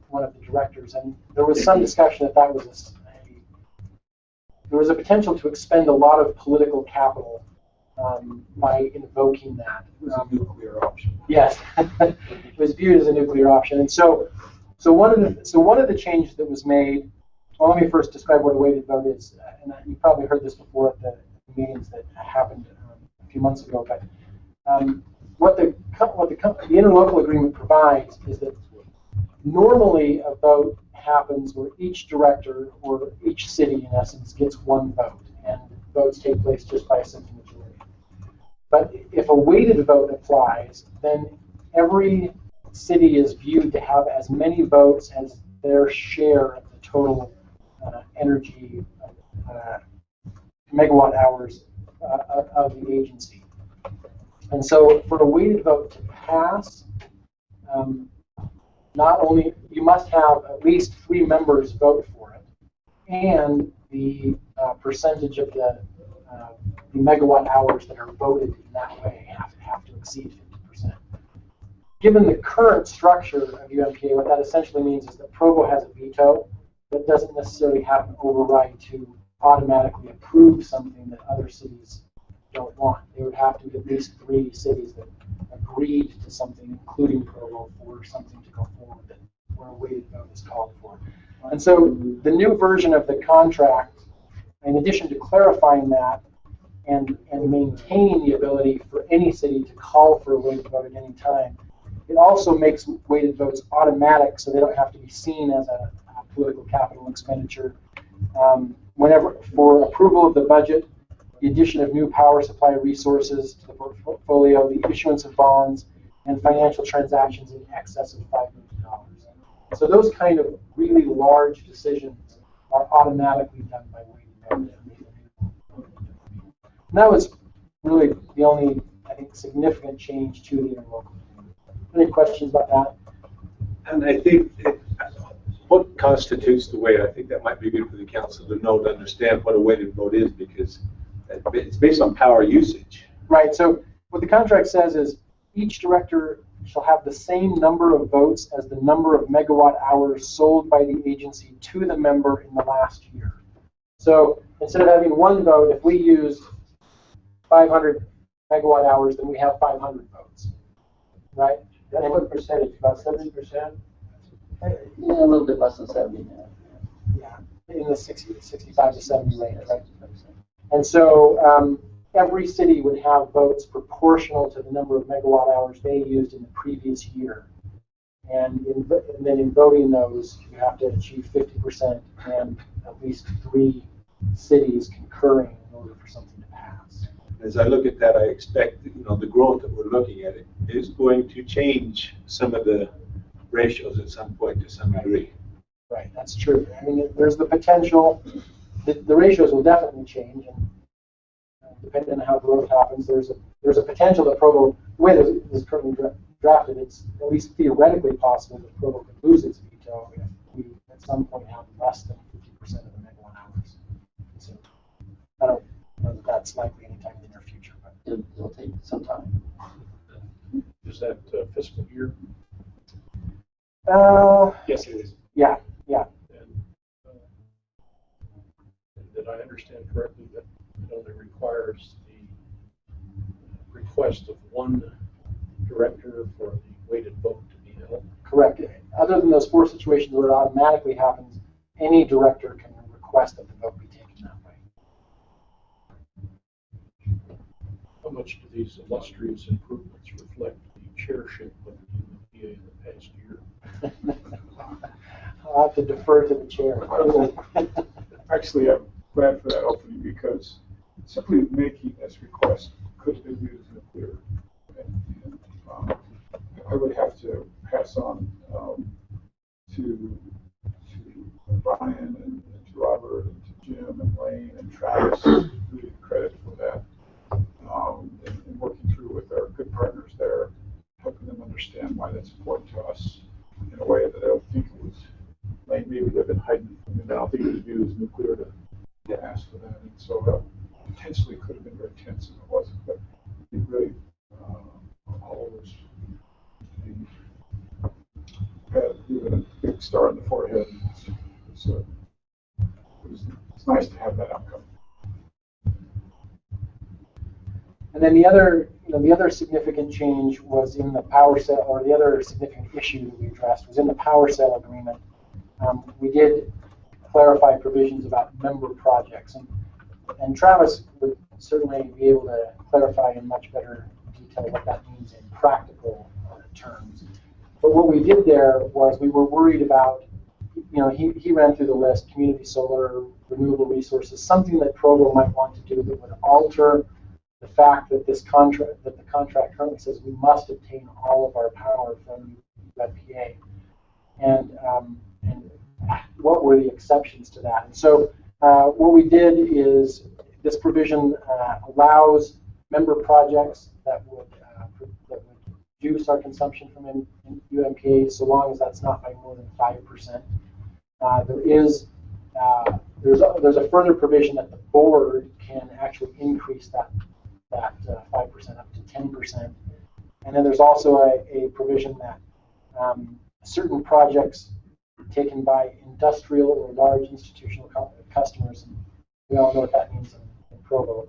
directors, and there was some discussion that that was there was a potential to expend a lot of political capital by invoking that. It was a nuclear option. Yes, it was viewed as a nuclear option, and so one of the changes that was made. Well, let me first describe what a weighted vote is, and you probably heard this before at the meetings that happened a few months ago. But what the interlocal agreement provides is that normally a vote happens where each director or each city, in essence, gets one vote, and votes take place just by a simple majority. But if a weighted vote applies, then every city is viewed to have as many votes as their share of the total energy megawatt hours of the agency. And so for a weighted vote to pass, not only you must have at least 3 members vote for it, and the percentage of the megawatt hours that are voted in that way have to exceed 50%. Given the current structure of UMPA, what that essentially means is that Provo has a veto, but doesn't necessarily have an override to automatically approve something that other cities don't want. There would have to be at least 3 cities that agreed to something, including Provo, for something to go forward that where a weighted vote is called for. And so the new version of the contract, in addition to clarifying that and maintaining the ability for any city to call for a weighted vote at any time, It also makes weighted votes automatic, so they don't have to be seen as a political capital expenditure. Whenever, for approval of the budget, the addition of new power supply resources to the portfolio, the issuance of bonds, and financial transactions in excess of $5 million. So those kind of really large decisions are automatically done by weighted vote. And that was really the only, I think, significant change to the interlocal. Any questions about that? And I think what constitutes the weight, I think that might be good for the council to know, to understand what a weighted vote is, because it's based on power usage. Right, so what the contract says is each director shall have the same number of votes as the number of megawatt hours sold by the agency to the member in the last year. So instead of having one vote, if we use 500 megawatt hours, then we have 500 votes, right? That's what percentage, about 70%? Yeah, a little bit less than 70 now. Yeah, in the 65 to 70 range, right? And so every city would have votes proportional to the number of megawatt hours they used in the previous year. And then in voting those, you have to achieve 50% and at least 3 cities concurring in order for something to pass. As I look at that, I expect, the growth that we're looking at is going to change some of the ratios at some point to some degree. Right, that's true. I mean, there's the potential, the ratios will definitely change, and depending on how growth happens, there's a potential that Provo, the way this is currently drafted, it's at least theoretically possible that Provo could lose its veto if we at some point have less than 50% of the megawatt hours. So I don't know that that's likely anytime in the near future, but It'll take some time. Is that fiscal year? Yes, it is. Yeah. And did I understand correctly that it only requires the request of one director for the weighted vote to be held? Correct. Other than those 4 situations where it automatically happens, any director can request that the vote be taken that way. How much do these illustrious improvements reflect the chairship of the UMPA in the past year? I'll have to defer to the chair. Actually, I'm glad for that opening, because simply making this request could have been used nuclear. And, I would have to pass on to Brian and to Robert and to Jim and Lane and Travis really credit for that. And working through with our good partners there, helping them understand why that's important to us in a way that I don't think it was, like, maybe they've been hiding from me. I don't think it was viewed as nuclear to ask for that. And so potentially could have been very tense, and it wasn't, but it really, all of us had even a big star on the forehead. It's nice to have that outcome. And then the other significant change was in the power sale, or the other significant issue that we addressed was in the power sale agreement. We did clarify provisions about member projects, and Travis would certainly be able to clarify in much better detail what that means in practical terms. But what we did there was we were worried about, he ran through the list: community solar, renewable resources, something that Provo might want to do that would alter the fact that the contract currently says we must obtain all of our power from UMPA, and what were the exceptions to that? And so what we did is this provision allows member projects that would reduce our consumption from UMPA, so long as that's not by more than 5%. There's a further provision that the board can actually increase that 5% up to 10%. And then there's also a provision that certain projects taken by industrial or large institutional customers, and we all know what that means in Provo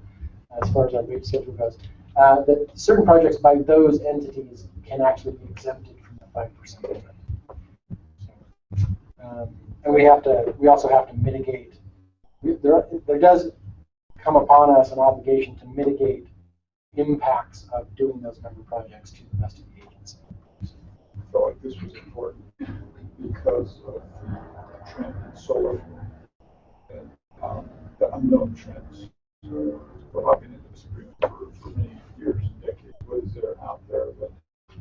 as far as our rate schedule goes, that certain projects by those entities can actually be exempted from the 5% limit. And we also have to mitigate. There does come upon us an obligation to mitigate impacts of doing those member projects to the rest of the agency. felt like this was important because of the trend in solar and the unknown trends. So I've been in this agreement for many years and decades. What is there out there that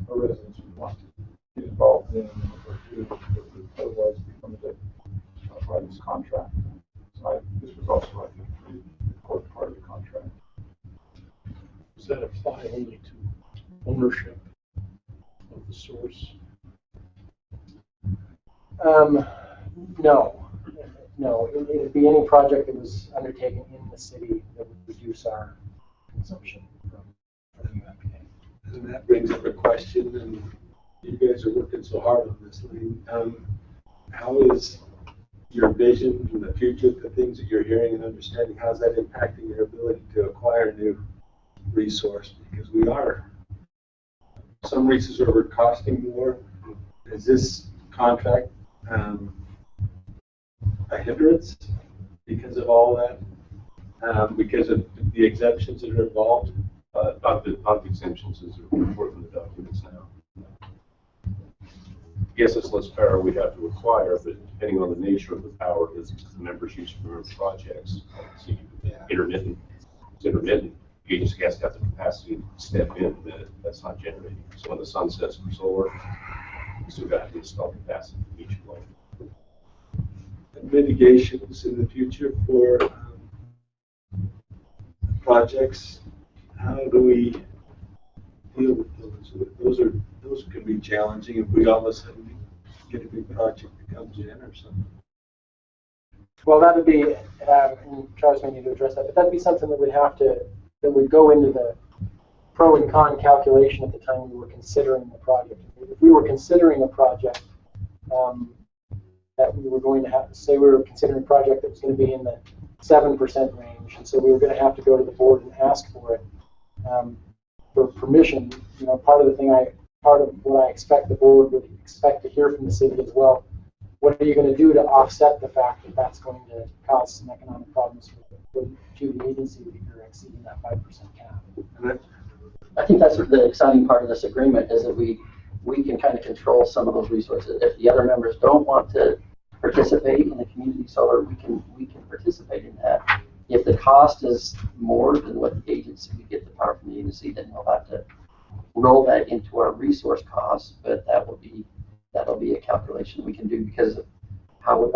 our residents would want to get involved in or do that would otherwise become a dead by this contract? So this was also, I think, a pretty important part of the contract. Does that apply only to ownership of the source? No, it would be any project that was undertaken in the city that would reduce our consumption from UMPA. And that brings up a question, and you guys are working so hard on this, Lee. How is your vision in the future, the things that you're hearing and understanding, how's that impacting your ability to acquire new resource? Because some resources are costing more. Is this contract a hindrance because of all that? Because of the exemptions that are involved? Not the exemptions as are reported in the documents now. Yes, it's less power we have to acquire, but depending on the nature of the power that the members use for their projects, it's intermittent. It's intermittent. The agency has to have the capacity to step in, but that's not generating. So when the sun sets for solar, we still got to install capacity for each blade. Mitigations in the future for projects. How do we deal with those? Those could be challenging if we all of a sudden get a big project that comes in or something. Well, that would be, and Travis may need to address that, but that'd be something that would go into the pro and con calculation at the time we were considering the project. If we were considering a project that we were going to have, say we were considering a project that was going to be in the 7% range, and so we were going to have to go to the board and ask for it for permission. Part of what I expect the board would expect to hear from the city as well. What are you going to do to offset the fact that that's going to cause some economic problems to the agency if you're exceeding that 5% cap? I think that's the exciting part of this agreement is that we can kind of control some of those resources. If the other members don't want to participate in the community solar, we can participate in that. If the cost is more than what the agency, we get the power from the agency, then we'll have to roll that into our resource costs, but that'll be a calculation we can do because of how we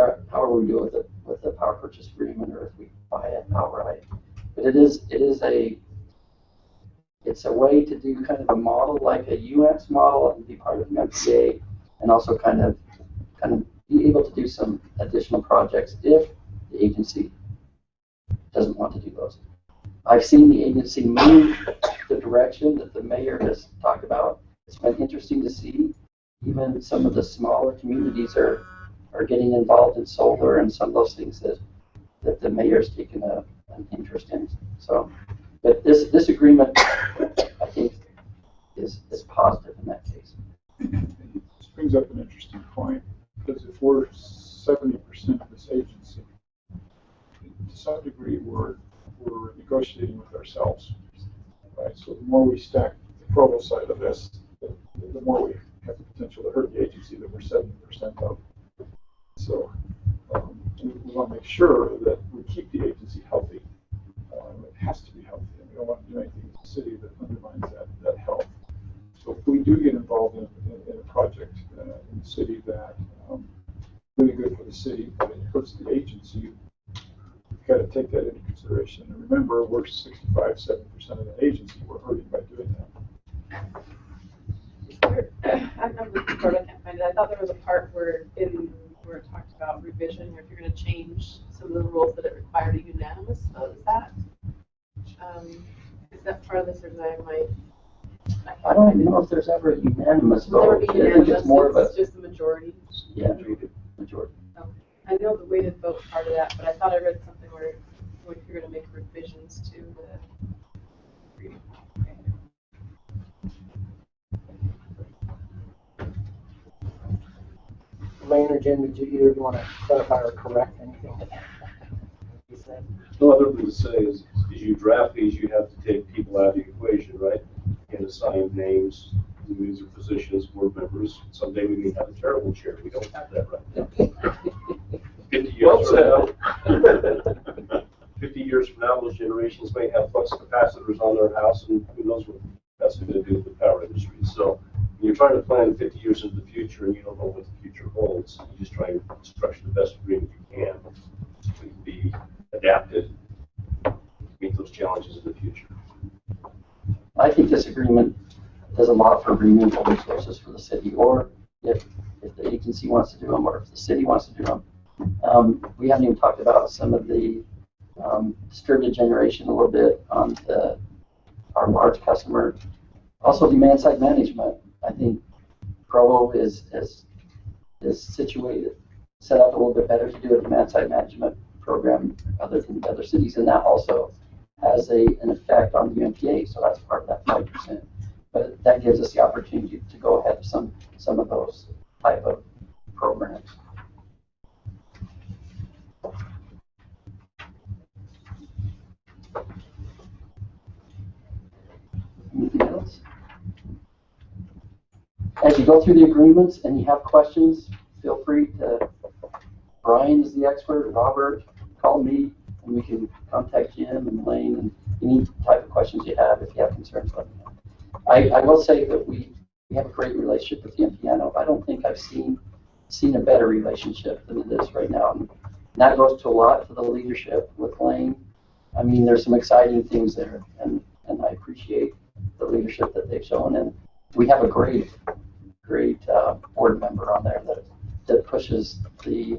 do with the power purchase agreement or if we buy it outright. But it's a way to do kind of a model like a UX model and be part of an MPA and also kind of be able to do some additional projects if the agency doesn't want to do those. I've seen the agency move the direction that the mayor has talked about. It's been interesting to see. Even some of the smaller communities are getting involved in solar and some of those things that the mayor's taken an interest in. So, but this agreement, I think, is positive in that case. This brings up an interesting point because if we're 70% of this agency, to some degree we're negotiating with ourselves, right? So the more we stack the Provo side of this, the more we have the potential to hurt the agency that we're 70% of. So we want to make sure that we keep the agency healthy. It has to be healthy, and we don't want to do anything in the city that undermines that health. So if we do get involved in a project in the city that really good for the city, but it hurts the agency, we've got to take that into consideration. And remember, we're 65–70% of the agency. We're hurting by doing that. I'm looking for it, I can't find it. I thought there was a part where it talked about revision, or if you're going to change some of the rules that it required a unanimous vote. Is that part of this, or is that I don't even know if there's ever a unanimous vote. Be I think unanimous, it's more of a just the majority. Yeah, majority. Okay. I know the weighted vote part of that, but I thought I read something where if you're going to make revisions to the Lane or Jim, did you either want to clarify or correct anything that you said? No other than to say is, as you draft these, you have to take people out of the equation, right? And assign names These are positions, board members. Someday we may have a terrible chair. We don't have that right now. 50 years from now, 50 years from now, those generations may have flux capacitors on their house, and who knows what that's going to do with the power industry. So when you're trying to plan 50 years into the future and you don't know what the future holds, you just try and structure the best agreement you can to be adapted to meet those challenges in the future. I think this agreement does a lot for renewable resources for the city, or if the agency wants to do them, or if the city wants to do them. We haven't even talked about some of the distributed generation a little bit on our large customer. Also, demand side management. I think Provo is situated, set up a little bit better to do a demand side management program other than the other cities, and that also has an effect on the UMPA, so that's part of that 5%. But that gives us the opportunity to go ahead with some of those type of programs. Anything else? As you go through the agreements and you have questions, feel free to, Brian is the expert, Robert, call me, and we can contact Jim and Lane and any type of questions you have. If you have concerns, let me know. I will say that we have a great relationship with the MPNO. I don't think I've seen a better relationship than it is right now. And that goes to a lot to the leadership with Lane. I mean, there's some exciting things there, and I appreciate the leadership that they've shown. And we have a great board member on there that pushes the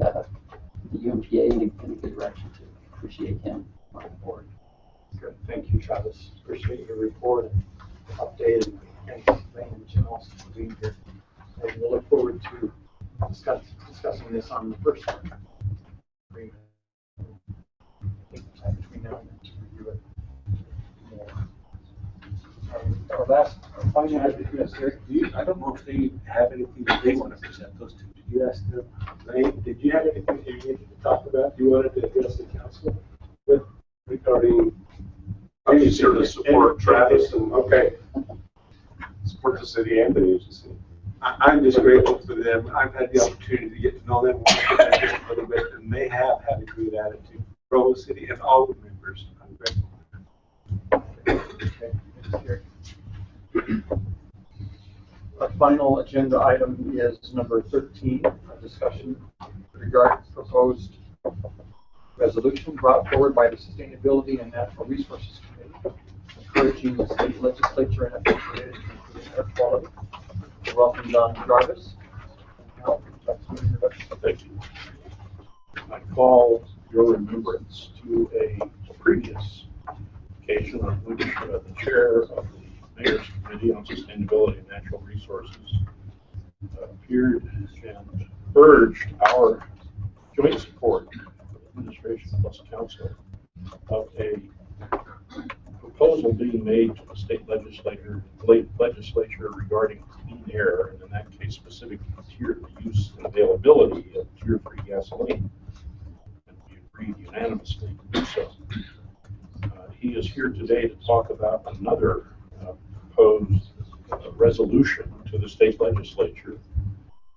UMPA in a good direction too. Appreciate him on the board. Good. Thank you, Travis. Appreciate your report and update and Jim also for being here. And we'll look forward to discussing this on the first agreement. I think between now and then to review it more. Our last finance minister, I don't know if they have anything that they want to present those two. Did you ask them? Did you have anything that you needed to talk about? You wanted to address the council with Regarding, I'm just here to support Travis and support the city and the agency. I'm just grateful for them. I've had the opportunity to get to know them a little bit, and they have had a great attitude. Provo City and all the members, I'm grateful for them. Our final agenda item is number 13, a discussion regarding proposed resolution brought forward by the Sustainability and Natural Resources Committee, encouraging the state legislature and efforts related to improving air quality. Welcome, Don Jarvis. Thank you. I call your remembrance to a previous occasion on which the chair of the Mayor's Committee on Sustainability and Natural Resources appeared and urged our joint support of administration plus council of a proposal being made to the state legislature regarding clean air, and in that case specifically the use and availability of Tier 3 gasoline. And we agreed unanimously to do so. He is here today to talk about another proposed resolution to the state legislature,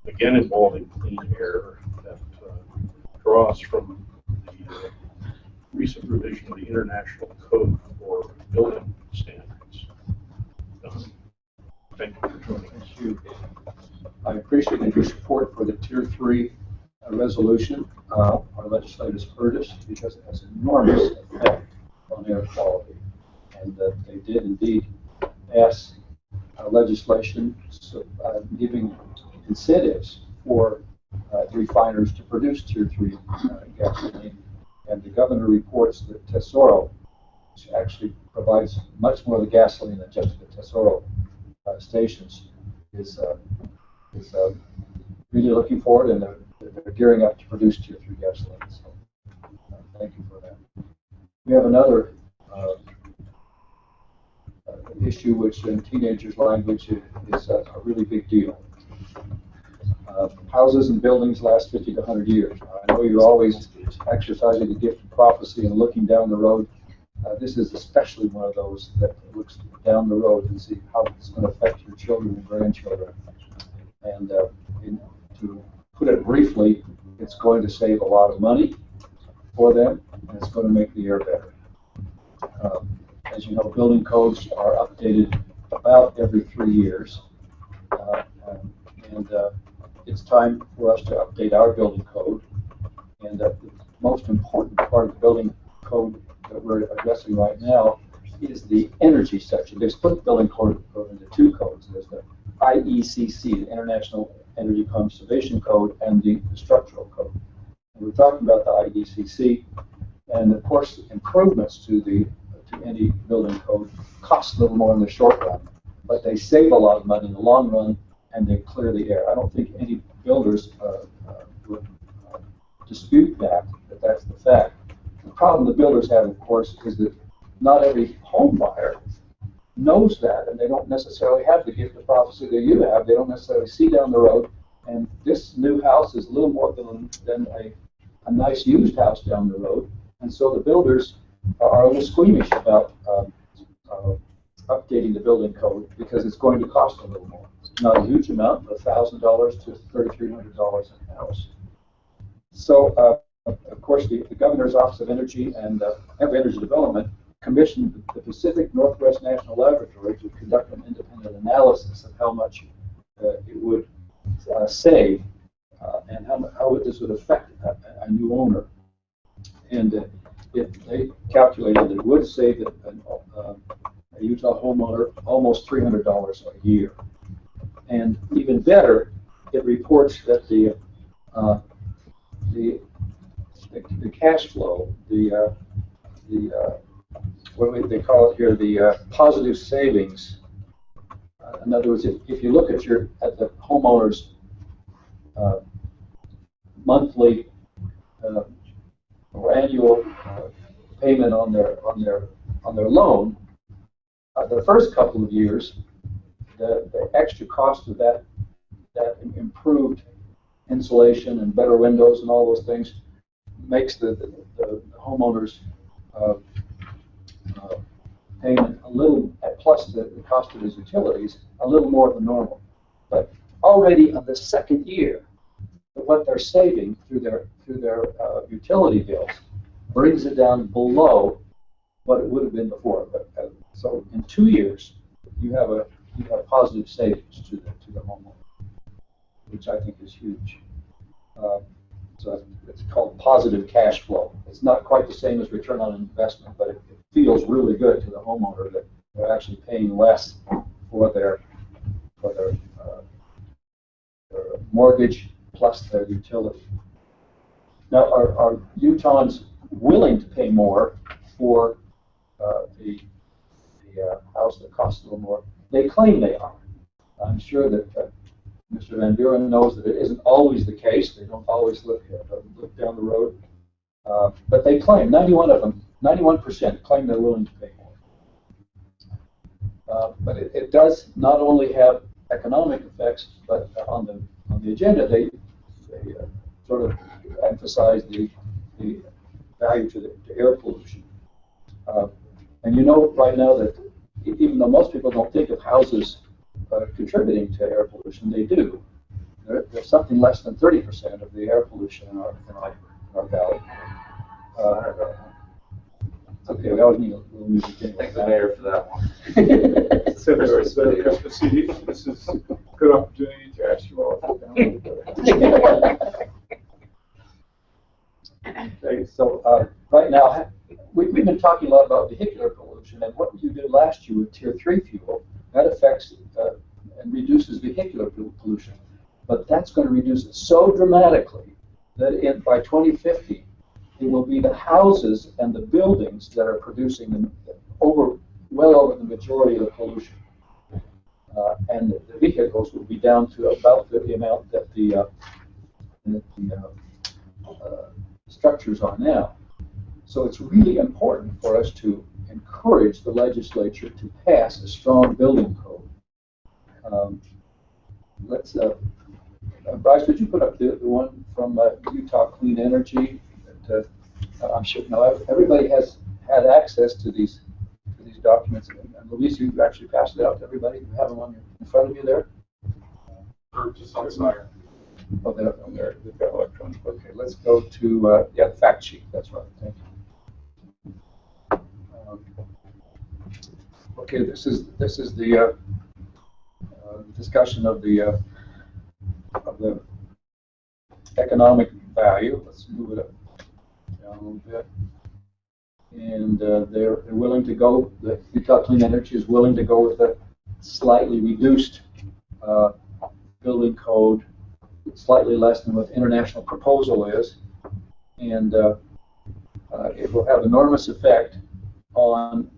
again involving clean air, that draws from the recent revision of the International Code for Building Standards. Thank you for joining us. I appreciate your support for the Tier 3 resolution. Our legislators heard us because it has enormous effect on air quality, and that they did indeed pass legislation giving incentives for refiners to produce Tier 3 gasoline. And the governor reports that Tesoro, which actually provides much more of the gasoline than just the Tesoro stations, is really looking forward, and they're gearing up to produce Tier 3 gasoline. So thank you for that. We have another issue which in teenagers' language is a really big deal. Houses and buildings last 50 to 100 years. I know you're always exercising the gift of prophecy and looking down the road This is especially one of those that looks down the road and see how it's going to affect your children and grandchildren. And to put it briefly, it's going to save a lot of money for them, and it's going to make the air better. As you know, building codes are updated about every 3 years. It's time for us to update our building code. And the most important part of the building code that we're addressing right now is the energy section. They split the building code into 2 codes. There's the IECC, the International Energy Conservation Code, and the structural code. And we're talking about the IECC, and of course, improvements to any building code cost a little more in the short run, but they save a lot of money in the long run, and they clear the air. I don't think any builders would dispute that's the fact. The problem the builders have, of course, is that not every home buyer knows that, and they don't necessarily have the gift of prophecy that you have. They don't necessarily see down the road, and this new house is a little more than a nice used house down the road, and so the builders are a little squeamish about updating the building code because it's going to cost a little more. Not a huge amount, $1,000 to $3,300 a house. So, of course, the Governor's Office of Energy and Energy Development commissioned the Pacific Northwest National Laboratory to conduct an independent analysis of how much it would save and how this would affect a new owner. And they calculated that it would save a Utah homeowner almost $300 a year. And even better, it reports that the cash flow, what do they call it here, the positive savings. In other words, if you look at the homeowner's monthly or annual payment on their loan, the first couple of years, the extra cost of that improved insulation and better windows and all those things makes the homeowner's payment a little, plus the cost of his utilities, a little more than normal. But already in the second year, what they're saving through their utility bills brings it down below what it would have been before. But so in 2 years, you have positive savings to the homeowner, which I think is huge. So it's called positive cash flow. It's not quite the same as return on investment, but it feels really good to the homeowner that they're actually paying less for their mortgage plus their utility. Now, are Utahns willing to pay more for the house that costs a little more? They claim they are. I'm sure that Mr. Van Buren knows that it isn't always the case. They don't always look down the road. But they claim, 91% claim they're willing to pay more. But it does not only have economic effects, but on the agenda, they sort of emphasize the value to air pollution. And you know right now that even though most people don't think of houses contributing to air pollution, they do. There's something less than 30% of the air pollution in our valley. Okay, we always need a little music. Thank the mayor for that one. So this is a good opportunity to ask you all. Okay, so right now, we've been talking a lot about vehicular pollution, and what you did last year with Tier 3 fuel, that affects and reduces vehicular pollution. But that's going to reduce it so dramatically that by 2050, it will be the houses and the buildings that are producing well over the majority of the pollution. And the vehicles will be down to about the amount that the structures are now. So it's really important for us to encourage the legislature to pass a strong building code. Bryce, would you put up the one from Utah Clean Energy? That, I'm sure everybody has had access to these documents. And Luis, you actually passed it out to everybody. You have them in front of you there. Or just on fire. Oh, they've got electronic. Okay, let's go to the fact sheet. That's right. Thank you. Okay, this is the discussion of the economic value. Let's move it up down a little bit. And they're willing to go. The Utah Clean Energy is willing to go with a slightly reduced building code, slightly less than what the international proposal is, and it will have enormous effect on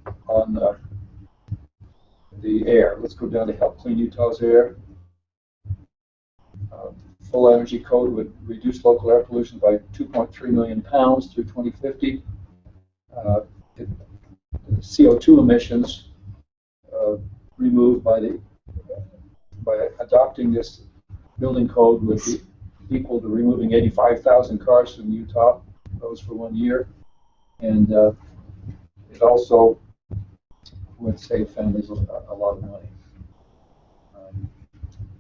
the air. Let's go down to Help Clean Utah's Air. Full energy code would reduce local air pollution by 2.3 million pounds through 2050. CO2 emissions removed by adopting this building code would be equal to removing 85,000 cars from Utah, those for 1 year, and it also would save families a lot of money.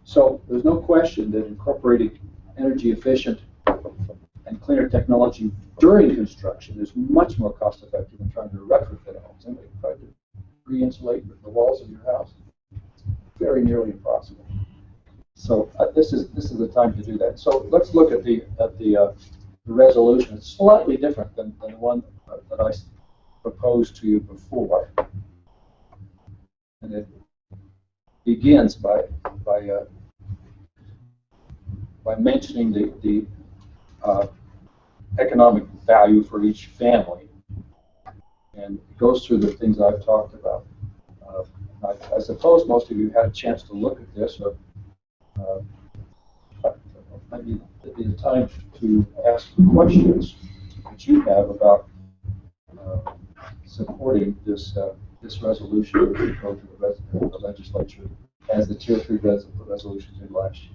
So there's no question that incorporating energy efficient and cleaner technology during construction is much more cost effective than trying to retrofit a home. Somebody tried to re-insulate the walls of your house. It's very nearly impossible. So this is the time to do that. So let's look at the resolution. It's slightly different than the one that I proposed to you before, and it begins by mentioning the economic value for each family, and it goes through the things I've talked about. I suppose most of you had a chance to look at this, or maybe it'd be the time to ask the questions that you have about supporting this resolution as we go to the legislature as the Tier 3 resolution did last year.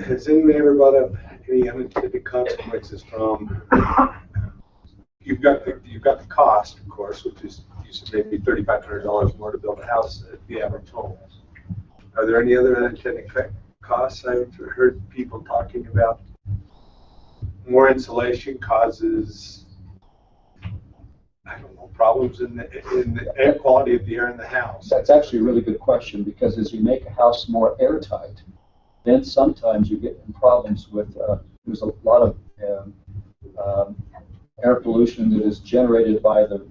Has anybody ever brought up any unintended consequences from? You've got the cost, of course, which is maybe $3,500 more to build a house at the average home. Are there any other unintended costs? I've heard people talking about more insulation causes, I don't know, problems in the air quality of the air in the house. That's actually a really good question, because as you make a house more airtight, then sometimes you get in problems with, there's a lot of air pollution that is generated by the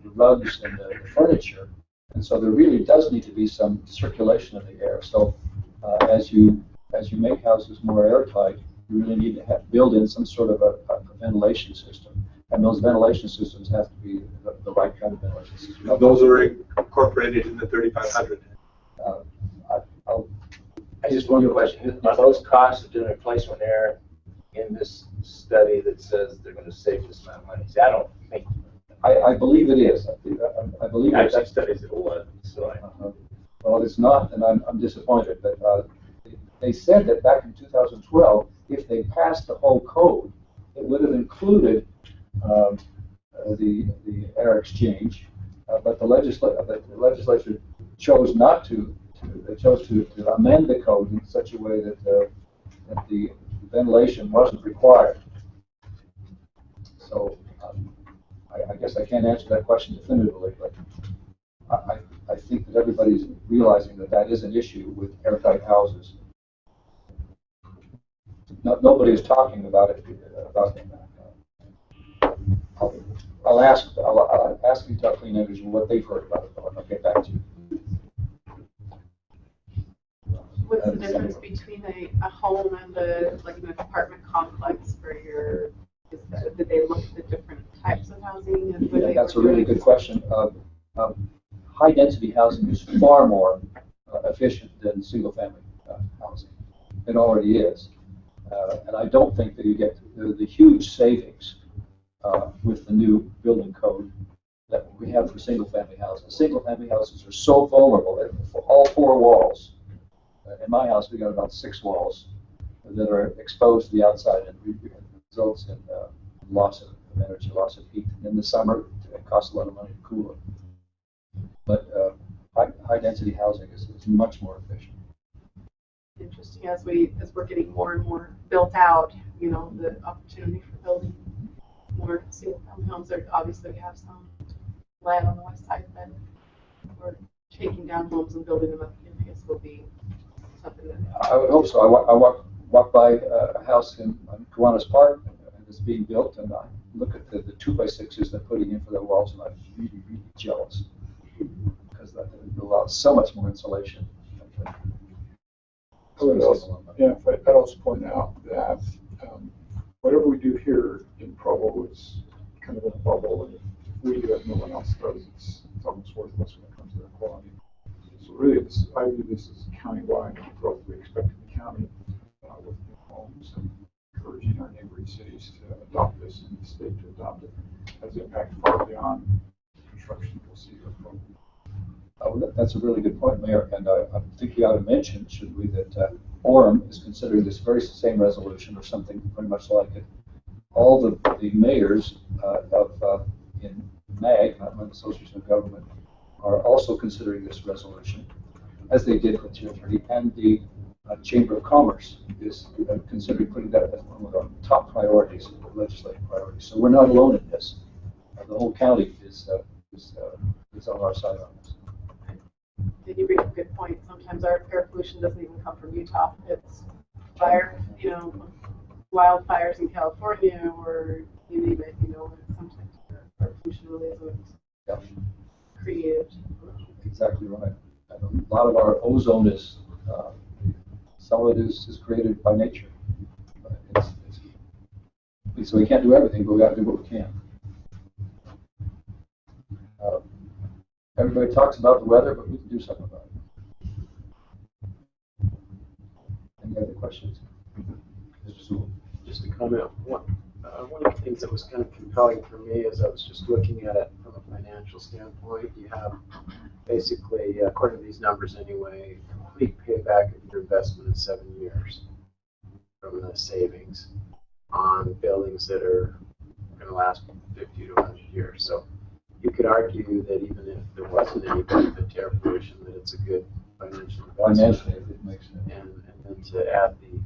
rugs and the furniture, and so there really does need to be some circulation of the air. So as you make houses more airtight, you really need to build in some sort of a ventilation system, and those ventilation systems have to be the right kind of ventilation system. Those are incorporated in the 3,500. I just one question. Are those costs of doing replacement air in this study that says they're going to save this amount of money? See, I don't think. I believe it is. I believe I've seen studies that was. So well, it's not, and I'm disappointed. But they said that back in 2012, if they passed the whole code, it would have included the air exchange, but the legislature chose not to. They chose to amend the code in such a way that the ventilation wasn't required. So I guess I can't answer that question definitively, but I think that everybody's realizing that is an issue with airtight houses. Nobody is talking about it. I'll ask Utah Clean Energy what they've heard about it, and I'll get back to you. What's the difference between a home and like an apartment complex for your? Did they look at the different types of housing? And Yeah, that's a really good question. High density housing is far more efficient than single family housing. It already is, and I don't think that you get the huge savings with the new building code that we have for single family houses. Single family houses are so vulnerable for all four walls. In my house, we got about 6 walls that are exposed to the outside and results in loss of energy, loss of heat. In the summer, it costs a lot of money to cool it. But high density housing is much more efficient. Interesting, as we're getting more and more built out, you know, the opportunity for building more single-family homes. There obviously we have some land on the west side, but we're taking down homes and building them up in Pace will be something that. I would hope so. I walk by a house in Kiwanis Park, and it's being built, and I look at the 2x6s they're putting in for their walls, and I'm really, really jealous because that allows so much more insulation. I'd also point out that whatever we do here in Provo is kind of in a bubble, and if we do it, no one else does. It's almost worthless when it comes to the quality. So really, I view this as countywide growth we expect in the county with new homes, and encouraging our neighboring cities to adopt this and the state to adopt it has impact far beyond construction we'll see here in Provo. That's a really good point, Mayor, and I think we ought to mention, should we, that Orem is considering this very same resolution or something pretty much like it. All the mayors in MAG, Mountain Association of Government, are also considering this resolution, as they did with Tier 3, and the Chamber of Commerce is considering putting that as one of our top priorities, legislative priorities. So we're not alone in this. The whole county is on our side on this. Did you bring up a good point? Sometimes our air pollution doesn't even come from Utah. It's fire, you know, wildfires in California, or you name it. You know, sometimes our pollution really isn't created. Exactly right. And a lot of our ozone is some of it is created by nature. So we can't do everything, but we got to do what we can. Everybody talks about the weather, but we can do something about it. Any other questions? Just a comment. One of the things that was kind of compelling for me as I was just looking at it from a financial standpoint, you have basically, according to these numbers anyway, complete payback of your investment in 7 years from the savings on buildings that are going to last 50 to 100 years. So you could argue that even if there wasn't any benefit to air pollution, that it's a good financial investment. Financially, it makes sense. And then to add the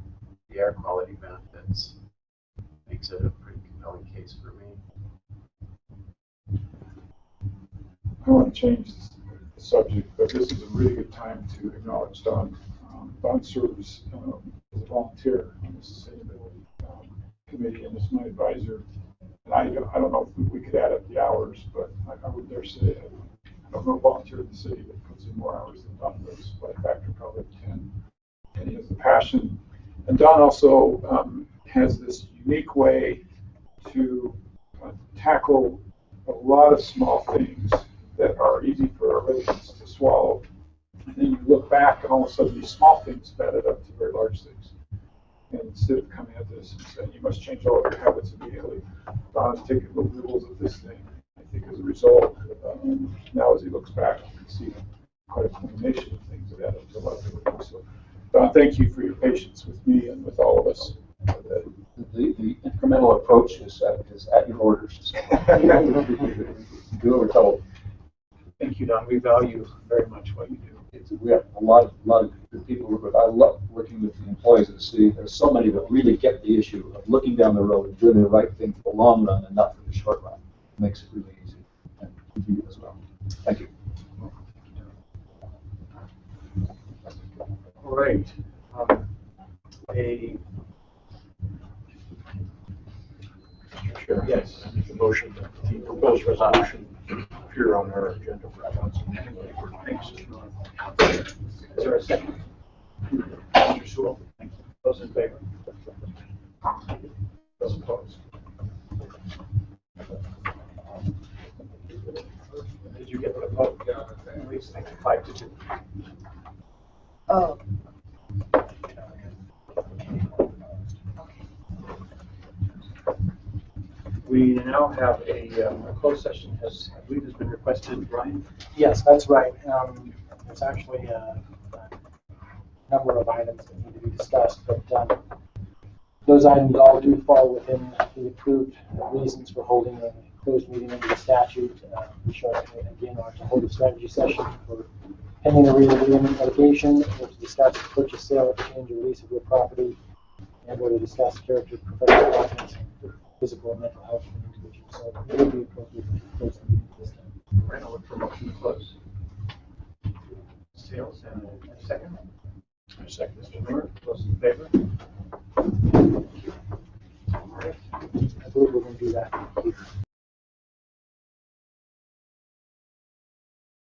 air quality benefits makes it a pretty compelling case for me. I want to change the subject, but this is a really good time to acknowledge Don. Don serves as a volunteer on the sustainability committee and is my advisor. And I don't know if we could add up the hours, but I would dare say I don't know a volunteer in the city that puts in more hours than Don does, by a factor probably 10. And he has the passion. And Don also has this unique way to tackle a lot of small things that are easy for our residents to swallow. And then you look back and all of a sudden these small things added up to very large things. And instead of coming at this and saying you must change all of your habits immediately, Don has taken the rules of this thing. I think as a result, now as he looks back, you can see quite a combination of things that add up to a lot of different things. So Don, thank you for your patience with me and with all of us. The incremental approach is at your orders. Do what we're told. Thank you, Don. We value very much what you do. We have a lot of good people work with. I love working with the employees of the city. There's so many that really get the issue of looking down the road and doing the right thing for the long run and not for the short run. It makes it really easy. And you as well. Thank you. All right. Mr. Chair, yes, I make a motion that the proposed resolution appear on our agenda for council. Thanks. Is there a second? Mr. Sewell, thank you. Those in favor? Those opposed? Did you get the vote? Please, thank you. 5-2. Oh. We now have a closed session, I believe has been requested, Brian? Yes, that's right. There's actually a number of items that need to be discussed, but those items all do fall within the approved reasons for holding a closed meeting under the statute, which are, again, are to hold a strategy session for pending a real litigation, or to discuss the purchase, sale, exchange, or lease of real property, and or to discuss character, professional documents, and physical and mental health of an individual. So it would be appropriate to close the meeting at this time. Right, I'll look for a motion to close. Sales and a second. Second. Mr. Miller, those in favor? I believe we're going to do that.